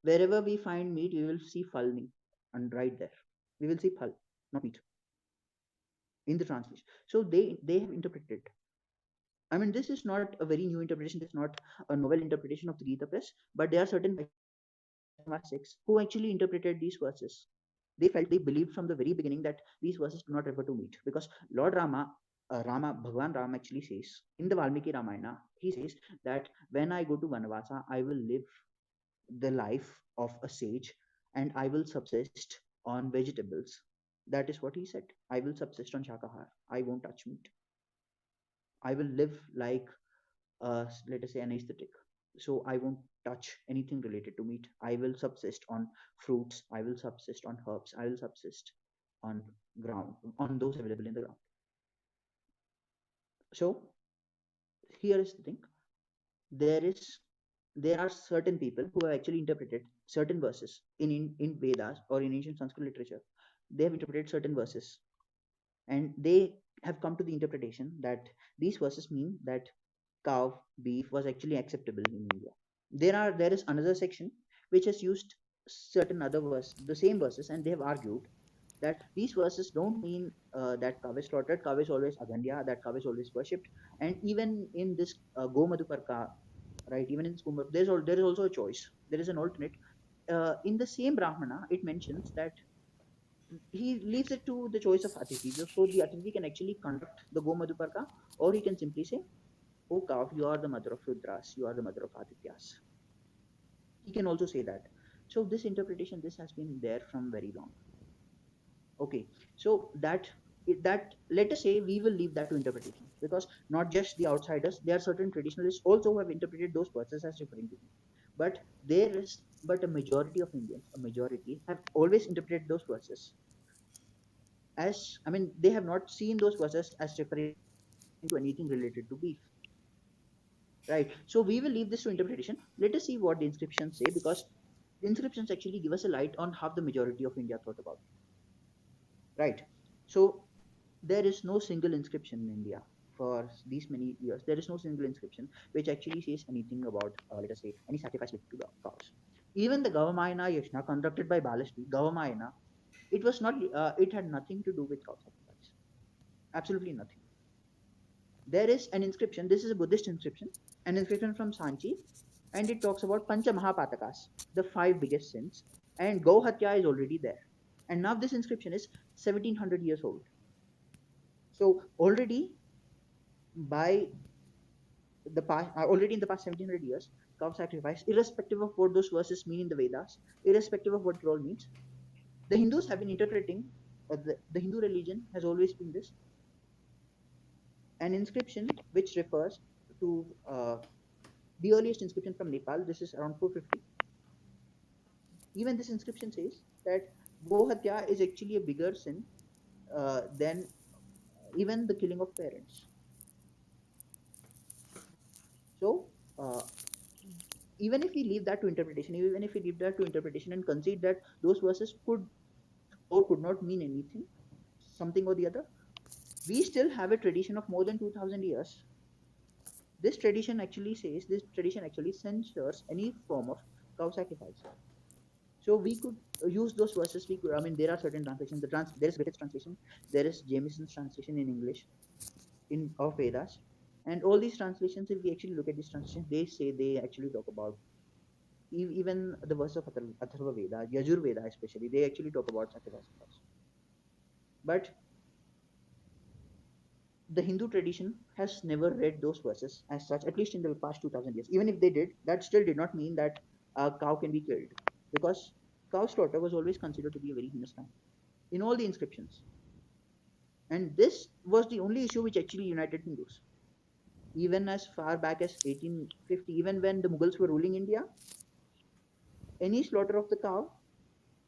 wherever we find meat, we will see phalni, and right there. We will see phal, not meat, in the translation. So they have interpreted. I mean, this is not a very new interpretation. This is not a novel interpretation of the Gita Press, but there are certain Vaishnava sects who actually interpreted these verses. They believed from the very beginning that these verses do not refer to meat because Lord Rama, Bhagwan Ram actually says in the Valmiki Ramayana, he says that when I go to Vanavasa, I will live the life of a sage and I will subsist on vegetables. That is what he said. I will subsist on Shakahar. I won't touch meat. I will live like, let us say, an aesthetic. So I won't touch anything related to meat. I will subsist on fruits. I will subsist on herbs. I will subsist on ground, on those available in the ground. So here is the thing. There is there are certain people who have actually interpreted certain verses in Vedas or in ancient Sanskrit literature. They have interpreted certain verses and they have come to the interpretation that these verses mean that cow beef was actually acceptable in India. There is another section which has used certain other verse, the same verses, and they have argued that these verses don't mean that cow is slaughtered. Cow is always agandhya. That cow is always worshipped. And even in this Gomadhuparka, right? Even in this Gomadhu, there is also a choice. There is an alternate. In the same Brahmana, it mentions that he leaves it to the choice of Atithi. So the Atithi can actually conduct the Gomadhuparka, or he can simply say, "Oh cow, you are the mother of Rudras. You are the mother of Adityas." He can also say that. So this interpretation, this has been there from very long. Okay, so that let us say we will leave that to interpretation because not just the outsiders, there are certain traditionalists also who have interpreted those verses as referring to him. But but a majority of Indians, a majority have always interpreted those verses as, I mean, they have not seen those verses as referring to anything related to beef. Right. So we will leave this to interpretation. Let us see what the inscriptions say because the inscriptions actually give us a light on how the majority of India thought about it. Right. So there is no single inscription in India for these many years. There is no single inscription which actually says anything about, let us say, any sacrifice related to cows. Even the Gavamayana Yajna conducted by Balashri, Gavamayana, it was not, it had nothing to do with cow sacrifice. Absolutely nothing. There is an inscription, this is a Buddhist inscription, an inscription from Sanchi, and it talks about Pancha Mahapatakas, the 5 biggest sins, and Gohatya is already there. And now this inscription is 1700 years old. So already by already in the past 1700 years, cow sacrifice, irrespective of what those verses mean in the Vedas, irrespective of what it all means, the Hindus have been interpreting, the Hindu religion has always been this, an inscription which refers to the earliest inscription from Nepal. This is around 450. Even this inscription says that Gohatya is actually a bigger sin than even the killing of parents. So, even if we leave that to interpretation, even if we leave that to interpretation and concede that those verses could or could not mean anything, something or the other, we still have a tradition of more than 2000 years. This tradition actually censures any form of cow sacrifice. So we could use those verses. We could, I mean, there are certain translations. There is Griffith's translation, there is Jameson's translation in English in of Vedas, and all these translations. If we actually look at these translations, they actually talk about even the verse of Atharva Veda, Yajur Veda especially. They actually talk about sacrifice of cows. But the Hindu tradition has never read those verses as such, at least in the past 2000 years. Even if they did, that still did not mean that a cow can be killed because cow slaughter was always considered to be a very heinous crime in all the inscriptions. And this was the only issue which actually united Hindus. Even as far back as 1850, even when the Mughals were ruling India, any slaughter of the cow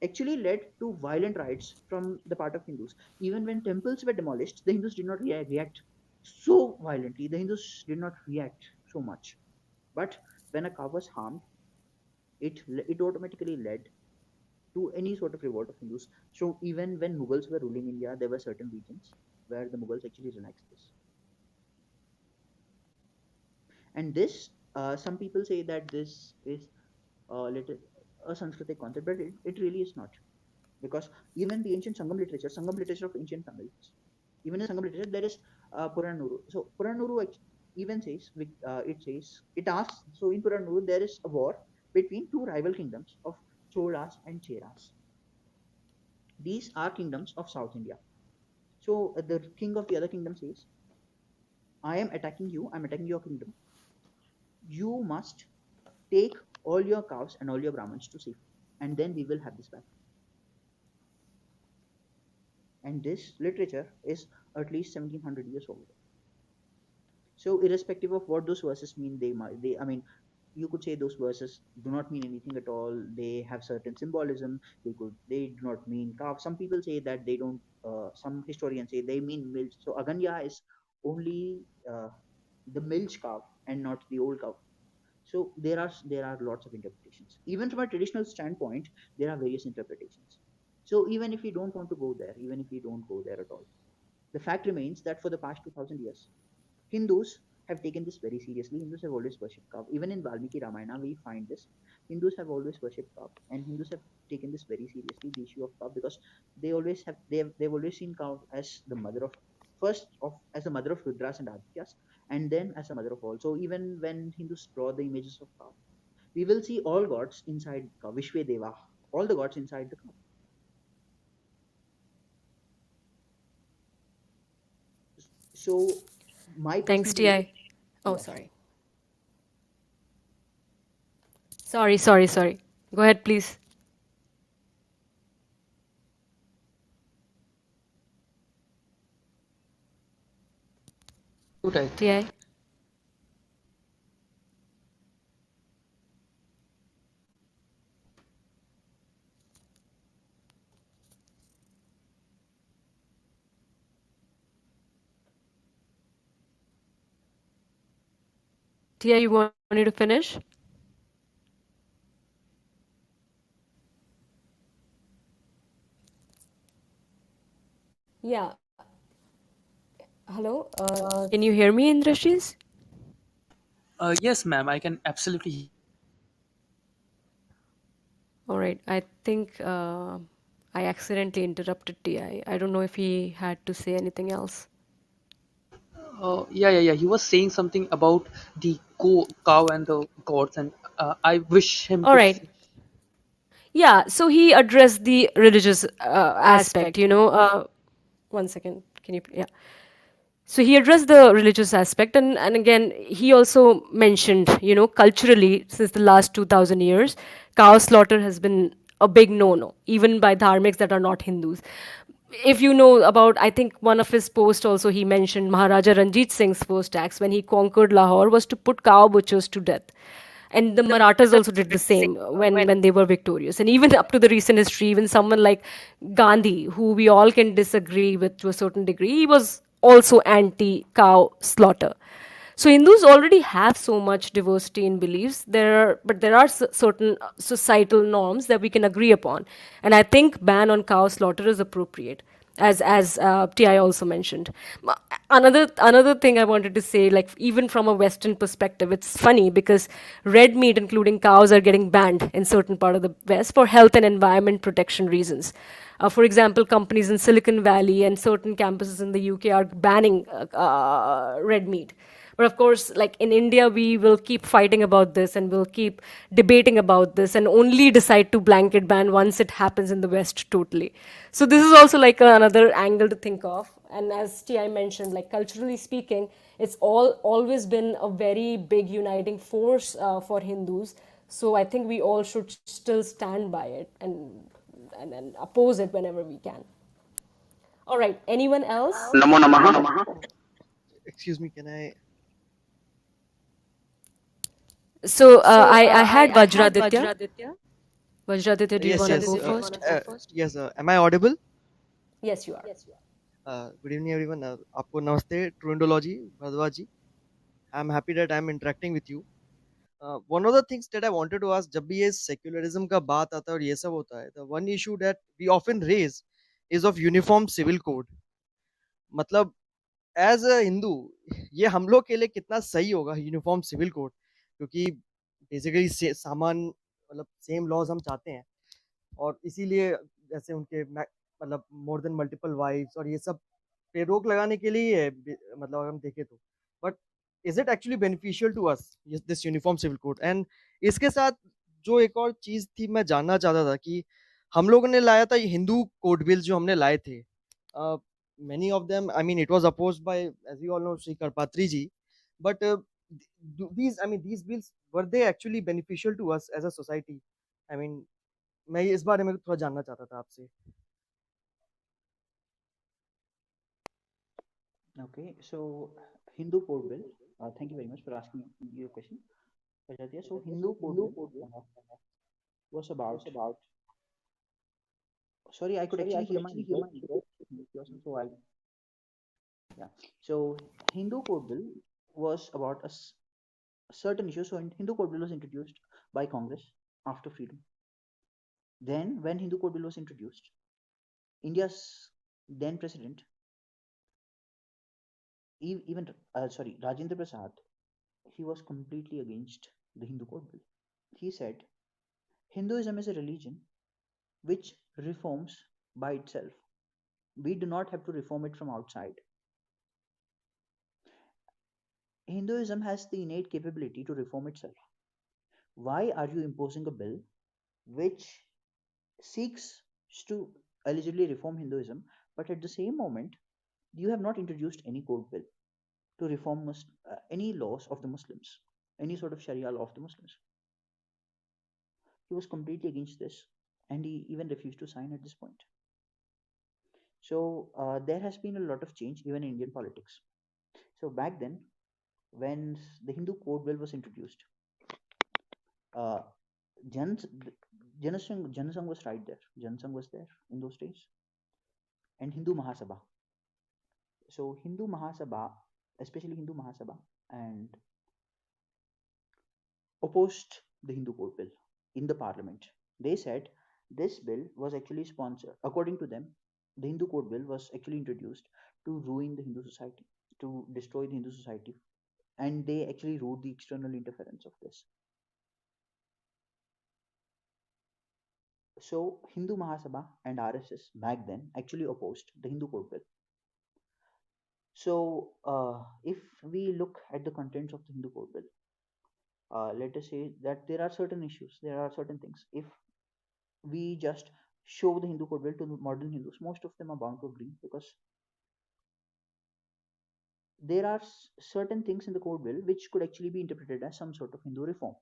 actually led to violent riots from the part of Hindus. Even when temples were demolished, the Hindus did not react. so violently. The Hindus did not react so much. But when a cow was harmed, it automatically led to any sort of revolt of Hindus. So even when Mughals were ruling India, there were certain regions where the Mughals actually relaxed this. And this, some people say that this is a Sanskritic concept, but it really is not. Because even the ancient Sangam literature of ancient Tamils, even in Sangam literature, there is Puranuru. So Puranuru even says, it asks, so in Puranuru, there is a war between two rival kingdoms of Cholas and Cheras. These are kingdoms of South India. So the king of the other kingdom says, I'm attacking your kingdom. You must take all your cows and all your Brahmins to safety, and then we will have this battle. And this literature is at least 1700 years old. So irrespective of what those verses mean, I mean, you could say those verses do not mean anything at all. They have certain symbolism. They do not mean calf. Some people say that they don't. Some historians say they mean milch. So Aganya is only the milch cow and not the old cow. So there are lots of interpretations. Even from a traditional standpoint, there are various interpretations. So even if we don't want to go there, even if we don't go there at all, the fact remains that for the past 2000 years, Hindus have taken this very seriously. Hindus have always worshipped cow. Even in Valmiki Ramayana, we find this. Hindus have always worshipped cow, and Hindus have taken this very seriously, the issue of cow, because they've always seen cow as the mother of as the mother of Rudras and Adityas, and then as a mother of all. So even when Hindus draw the images of cow, we will see all gods inside cow, Vishwe Deva, all the gods inside the cow. So my personal Thanks, belief, TI. Oh, yeah. sorry. Sorry. Go ahead, please. Mute, I think. TI. TI, you wanted to finish? Yeah. Hello. Can you hear me, Indrashis? Yes, ma'am, I can absolutely. All right. I think I accidentally interrupted TI. I don't know if he had to say anything else. Yeah. He was saying something about the cow and the gods, and I wish him All to. right. Yeah. So he addressed the religious aspect. One second. Can you? Yeah. So he addressed the religious aspect, and again, he also mentioned, culturally, since the last 2000 years, cow slaughter has been a big no no, even by dharmics that are not Hindus. If you know about, I think one of his posts also, he mentioned Maharaja Ranjit Singh's first acts when he conquered Lahore was to put cow butchers to death. And the Marathas also did the same when they were victorious. And even up to the recent history, even someone like Gandhi, who we all can disagree with to a certain degree, he was also anti cow slaughter. So Hindus already have so much diversity in beliefs. But there are certain societal norms that we can agree upon, and I think ban on cow slaughter is appropriate, as Ti also mentioned. Another thing I wanted to say, like even from a Western perspective, it's funny because red meat, including cows, are getting banned in certain part of the West for health and environment protection reasons. For example, companies in Silicon Valley and certain campuses in the UK are banning red meat. But of course, like in India, we will keep fighting about this and we'll keep debating about this and only decide to blanket ban once it happens in the West totally. So this is also like another angle to think of. And as Ti mentioned, like culturally speaking, it's always been a very big uniting force for Hindus. So I think we all should still stand by it and oppose it whenever we can. All right. Anyone else? Namo Namaha. Excuse me, can I? So I had Vajraditya. Vajraditya, do you Yes, want to yes. go first? Yes. Am I audible? Yes, you are. Good evening, everyone. आपको नमस्ते, True Indology, Bhardwaj ji. I'm happy that I'm interacting with you. One of the things that I wanted to ask, जब भी ये secularism का बात आता है और ये सब होता है, the one issue that we often raise is of uniform civil code. मतलब एज अ हिंदू ये हम लोग के लिए कितना सही होगा यूनिफॉर्म सिविल कोड, क्योंकि बेसिकली सामान मतलब सेम लॉज हम चाहते हैं, और इसीलिए जैसे उनके मतलब मोर देन मल्टीपल वाइफ्स और ये सब पे रोक लगाने के लिए ही है, मतलब अगर हम देखें तो। But is it actually beneficial to us this uniform civil code? And इसके साथ जो एक और चीज थी मैं जानना चाहता था कि हम लोगों ने लाया था ये हिंदू कोड बिल जो हमने लाए थे, many of them, I mean, it was opposed by, as we all know, Sri Karpatri ji. But these, I mean, these bills, were they actually beneficial to us as a society? I mean, मैं इस बारे में थोड़ा जानना चाहता था आपसे। Okay, so Hindu Code Bill. Thank you very much for asking your question, Ajadya. So Hindu Code Bill was about. Sorry, I could actually hear my network. So I yeah. So Hindu Code Bill was about a certain issue. So Hindu Code Bill was introduced by Congress after freedom. Then, when Hindu Code Bill was introduced, India's then president, even sorry, Rajendra Prasad, he was completely against the Hindu Code Bill. He said Hinduism is a religion which reforms by itself. We do not have to reform it from outside. Hinduism has the innate capability to reform itself. Why are you imposing a bill which seeks to allegedly reform Hinduism, but at the same moment, you have not introduced any code bill to reform any laws of the Muslims, any sort of Sharia law of the Muslims? He was completely against this, and he even refused to sign at this point. So there has been a lot of change even in Indian politics. So back then, when the Hindu Code Bill was introduced, uh, Jan, Janasangh was right there. Janasangh was there in those days, and Hindu Mahasabha. So Hindu Mahasabha, especially Hindu Mahasabha, and opposed the Hindu Code Bill in the parliament. They said this bill was actually sponsored. According to them, the Hindu Code Bill was actually introduced to ruin the Hindu society, to destroy the Hindu society, and they actually wrote the external interference of this. So Hindu Mahasabha and RSS back then actually opposed the Hindu Code Bill. So if we look at the contents of the Hindu Code Bill, let us say that there are certain issues, there are certain things. If we just show the Hindu Code Bill to modern Hindus, most of them are bound to agree because there are certain things in the Code Bill which could actually be interpreted as some sort of Hindu reform.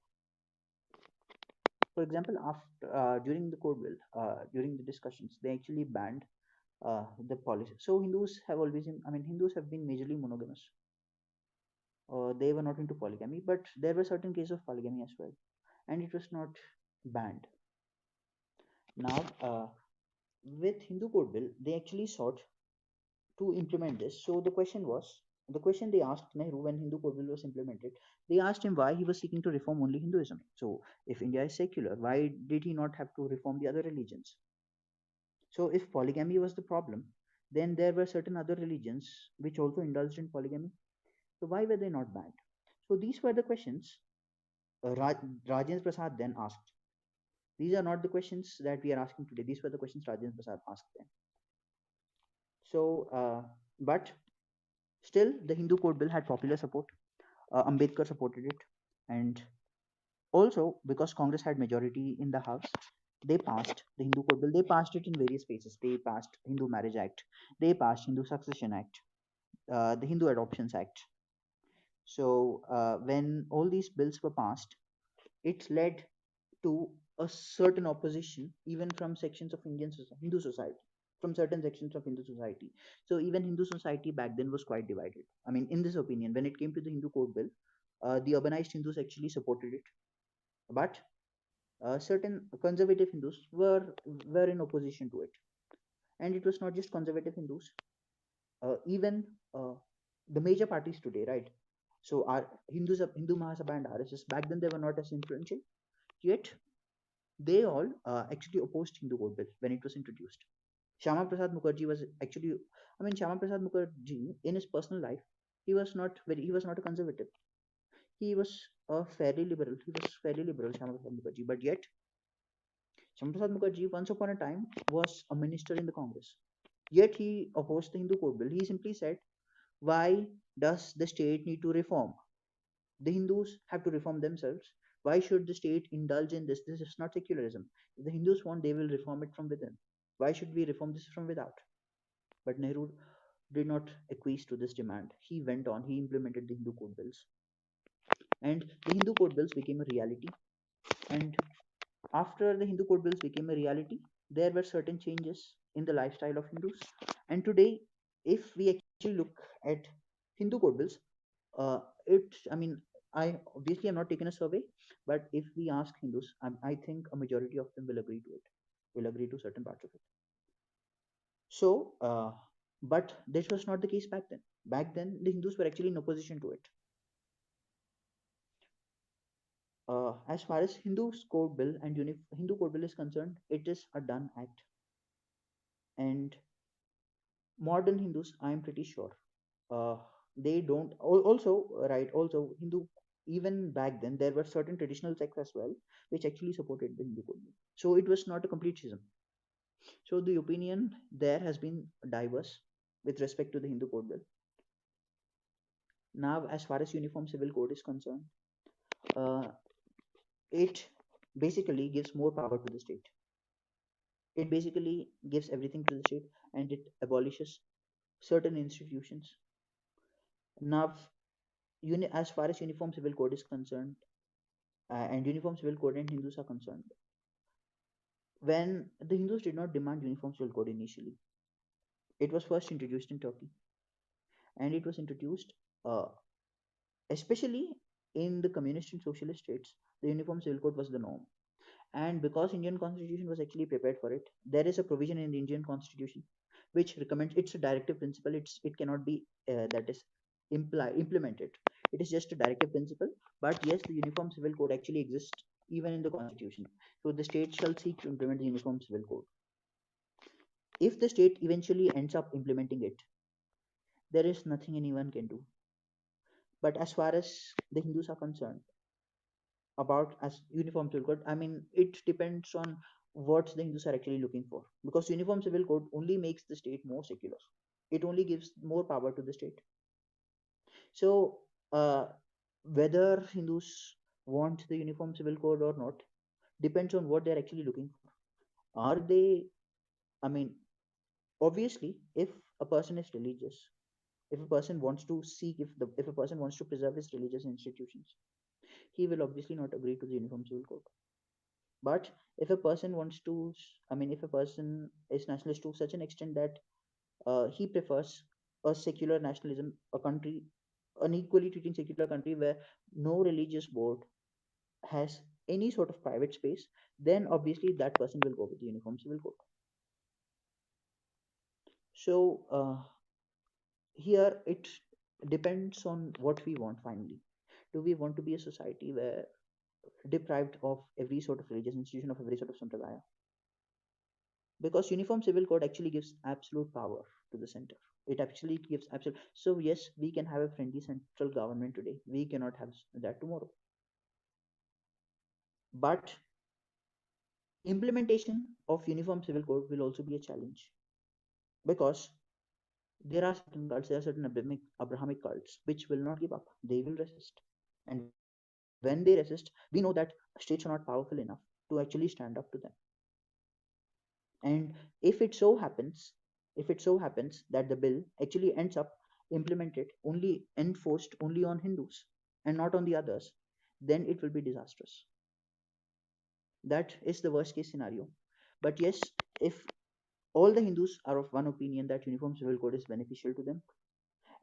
For example, after during the Code Bill, during the discussions, they actually banned the policy. So Hindus have always, I mean, Hindus have been majorly monogamous. They were not into polygamy, but there were certain cases of polygamy as well, and it was not banned. Now, with Hindu Code Bill, they actually sought to implement this. So the question they asked Nehru when Hindu Code Bill was implemented, they asked him why he was seeking to reform only Hinduism. So if India is secular, why did he not have to reform the other religions? So if polygamy was the problem, then there were certain other religions which also indulged in polygamy. So why were they not banned? So these were the questions Rajendra Prasad then asked. These are not the questions that we are asking today. These were the questions Rajendra Prasad asked then. So, but still, the Hindu Code Bill had popular support. Ambedkar supported it, and also because Congress had majority in the House, they passed the Hindu Code Bill. They passed it in various phases. They passed Hindu Marriage Act. They passed Hindu Succession Act, the Hindu Adoptions Act. So when all these bills were passed, it led to a certain opposition even from sections of Hindu society, from certain sections of Hindu society. So even Hindu society back then was quite divided. I mean, in this opinion, when it came to the Hindu Code Bill, the urbanized Hindus actually supported it, but certain conservative Hindus were in opposition to it. And it was not just conservative Hindus. Even the major parties today, right? So our Hindu Mahasabha and RSS back then they were not as influential, yet they all actually opposed Hindu Code Bill when it was introduced. Shama Prasad Mukherjee was actually, I mean, Shama Prasad Mukherjee in his personal life, he was not a conservative. He was a fairly liberal. He was fairly liberal, Shama Prasad Mukherjee. But yet, Shama Prasad Mukherjee once upon a time was a minister in the Congress. Yet he opposed the Hindu Code Bill. He simply said, why does the state need to reform? The Hindus have to reform themselves. Why should the state indulge in this? This is not secularism. If the Hindus want, they will reform it from within. Why should we reform this from without? But Nehru did not acquiesce to this demand. He went on, he implemented the Hindu code bills. And the Hindu code bills became a reality. And after the Hindu code bills became a reality, there were certain changes in the lifestyle of Hindus. And today, if we actually look at Hindu code bills, I mean, I obviously am not taking a survey, but if we ask Hindus, I think a majority of them will agree to it, will agree to certain parts of it. So, but this was not the case back then. Back then, the Hindus were actually in opposition to it. As far as Hindu code bill is concerned, it is a done act. And modern Hindus, I am pretty sure, uh, they don't. Also, right? Also, even back then, there were certain traditional sects as well, which actually supported the Hindu code bill. So it was not a complete schism. So the opinion there has been diverse with respect to the Hindu code bill. Now, as far as Uniform Civil Code is concerned, uh, it basically gives more power to the state. It basically gives everything to the state, and it abolishes certain institutions. Now, as far as Uniform Civil Code is concerned, and Uniform Civil Code and Hindus are concerned, when the Hindus did not demand Uniform Civil Code initially, it was first introduced in Turkey, and it was introduced uh, especially in the communist and socialist states. The Uniform Civil Code was the norm. And because Indian constitution was actually prepared for it, there is a provision in the Indian constitution which recommends, it's a directive principle. It cannot be that is implemented. It is just a directive principle. But yes, the Uniform Civil Code actually exists even in the constitution. So the state shall seek to implement the Uniform Civil Code. If the state eventually ends up implementing it, there is nothing anyone can do. But as far as the Hindus are concerned, about as uniform civil code, I mean, it depends on what the Hindus are actually looking for, because uniform civil code only makes the state more secular. It only gives more power to the state. So uh, whether Hindus want the uniform civil code or not depends on what they're actually looking for. Are they, I mean, obviously, if a person is religious, if a person wants to seek, if a person wants to preserve his religious institutions, he will obviously not agree to the uniform civil code. But if a person wants to, I mean, if a person is nationalist to such an extent that he prefers a secular nationalism, a country, an equally treating secular country where no religious board has any sort of private space, then obviously that person will go with the uniform civil code. So here it depends on what we want finally. Do we want to be a society where deprived of every sort of religious institution, of every sort of sampradaya? Because uniform civil code actually gives absolute power to the center. It actually gives absolute. So yes, we can have a friendly central government today, we cannot have that tomorrow. But implementation of uniform civil code will also be a challenge, because there are certain cults, there are certain Abrahamic cults which will not give up. They will resist. And when they resist, we know that states are not powerful enough to actually stand up to them. And if it so happens, that the bill actually ends up implemented only, enforced only on Hindus and not on the others, then it will be disastrous. That is the worst case scenario. But yes, if all the Hindus are of one opinion that uniform civil code is beneficial to them,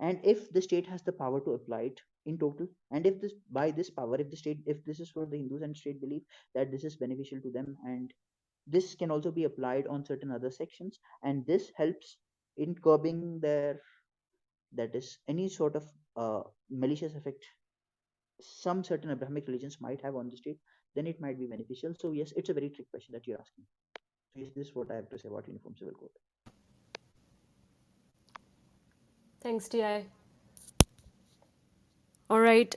and if the state has the power to apply it in total, and if this, by this power, if the state, if this is what the Hindus and state believe that this is beneficial to them, and this can also be applied on certain other sections, and this helps in curbing their that is any sort of malicious effect some certain Abrahamic religions might have on the state, then it might be beneficial. So yes, it's a very trick question that you're asking. So yes, this is what I have to say about Uniform Civil Code. Thanks, TI. All right.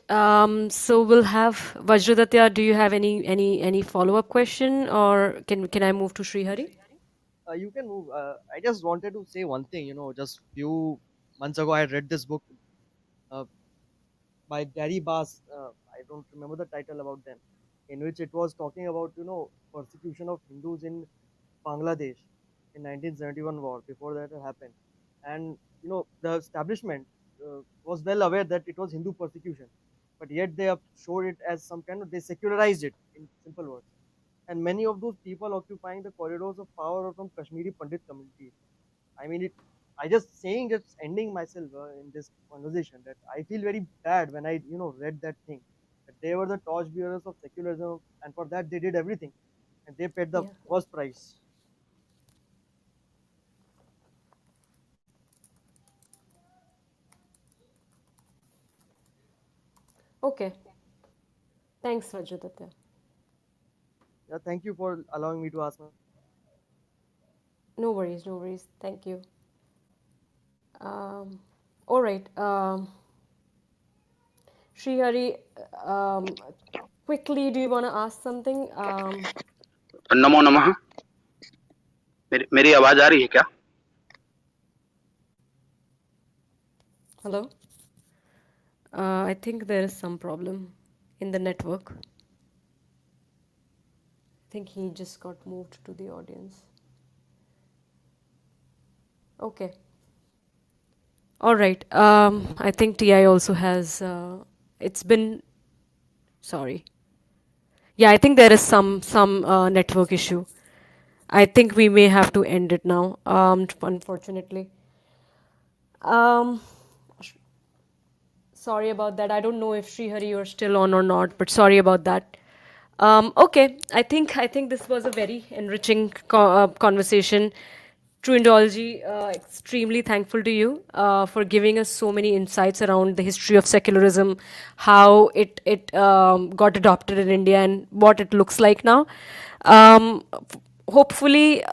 So we'll have Vajraditya. Do you have any follow-up question, or can I move to Srihari? You can move. I just wanted to say one thing. Just few months ago, I read this book uh, by Gary Bass. I don't remember the title about them, in which it was talking about persecution of Hindus in Bangladesh in 1971 war. Before that happened, and the establishment was well aware that it was Hindu persecution, but yet they have showed it as some kind of, they secularized it in simple words. And many of those people occupying the corridors of power are from Kashmiri Pandit community. I mean, just ending myself in this conversation, that I feel very bad when I read that thing, that they were the torchbearers of secularism, and for that they did everything, and they paid the Yeah. worst price. Okay. Thanks, Vajraditya. Yeah, thank you for allowing me to ask my. No worries, no worries. Thank you. All right. Srihari, quickly, do you want to ask something? नमो नमः। मेरी आवाज आ रही है क्या? Hello? I think there is some problem in the network. I think he just got moved to the audience. Okay. All right. I think TI also has. It's been. Sorry. Yeah, I think there is some network issue. I think we may have to end it now. Unfortunately. Um, Sorry about that. I don't know if Srihari you're still on or not, but sorry about that. Okay, I think this was a very enriching conversation. True Indology, extremely thankful to you for giving us so many insights around the history of secularism, how it got adopted in India, and what it looks like now. Hopefully,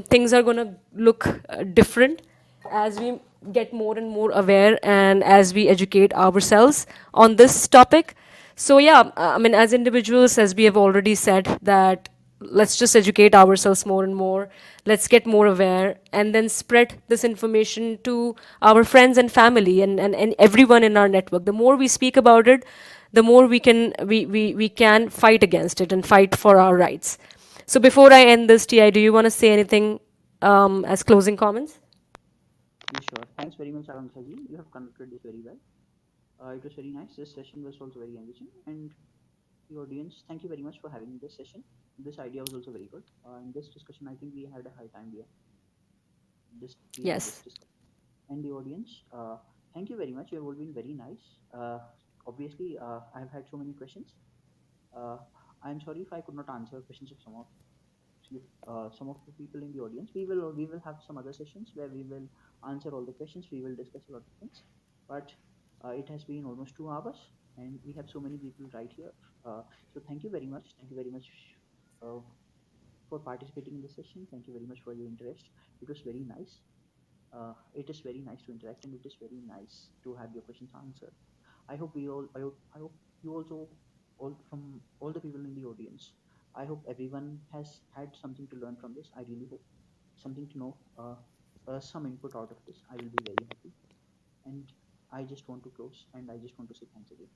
things are gonna look different as we get more and more aware and as we educate ourselves on this topic. So yeah, I mean, as individuals, as we have already said, that let's just educate ourselves more and more. Let's get more aware and then spread this information to our friends and family, and everyone in our network. The more we speak about it, the more we can fight against it and fight for our rights. So before I end this, TI, do you want to say anything as closing comments? Yes, sure. Thanks very much, Akanksha ji. You have conducted this very well. It was very nice. This session was also very enriching. And the audience, thank you very much for having this session. This idea was also very good. In this discussion, I think we had a high time here. We had this Yes. discussion. And the audience, thank you very much. You have all been very nice. Obviously, I have had so many questions. Uh, I'm sorry if I could not answer questions of some of the people in the audience. We will have some other sessions where we will answer all the questions. We will discuss a lot of things. But it has been almost 2 hours, and we have so many people right here. So thank you very much. Thank you very much uh, for participating in this session. Thank you very much for your interest. It was very nice. It is very nice to interact, and it is very nice to have your questions answered. I hope you also, all from all the people in the audience, I hope everyone has had something to learn from this. I really hope something to know, some input out of this. I will be very happy. And I just want to close, and I just want to say thanks again.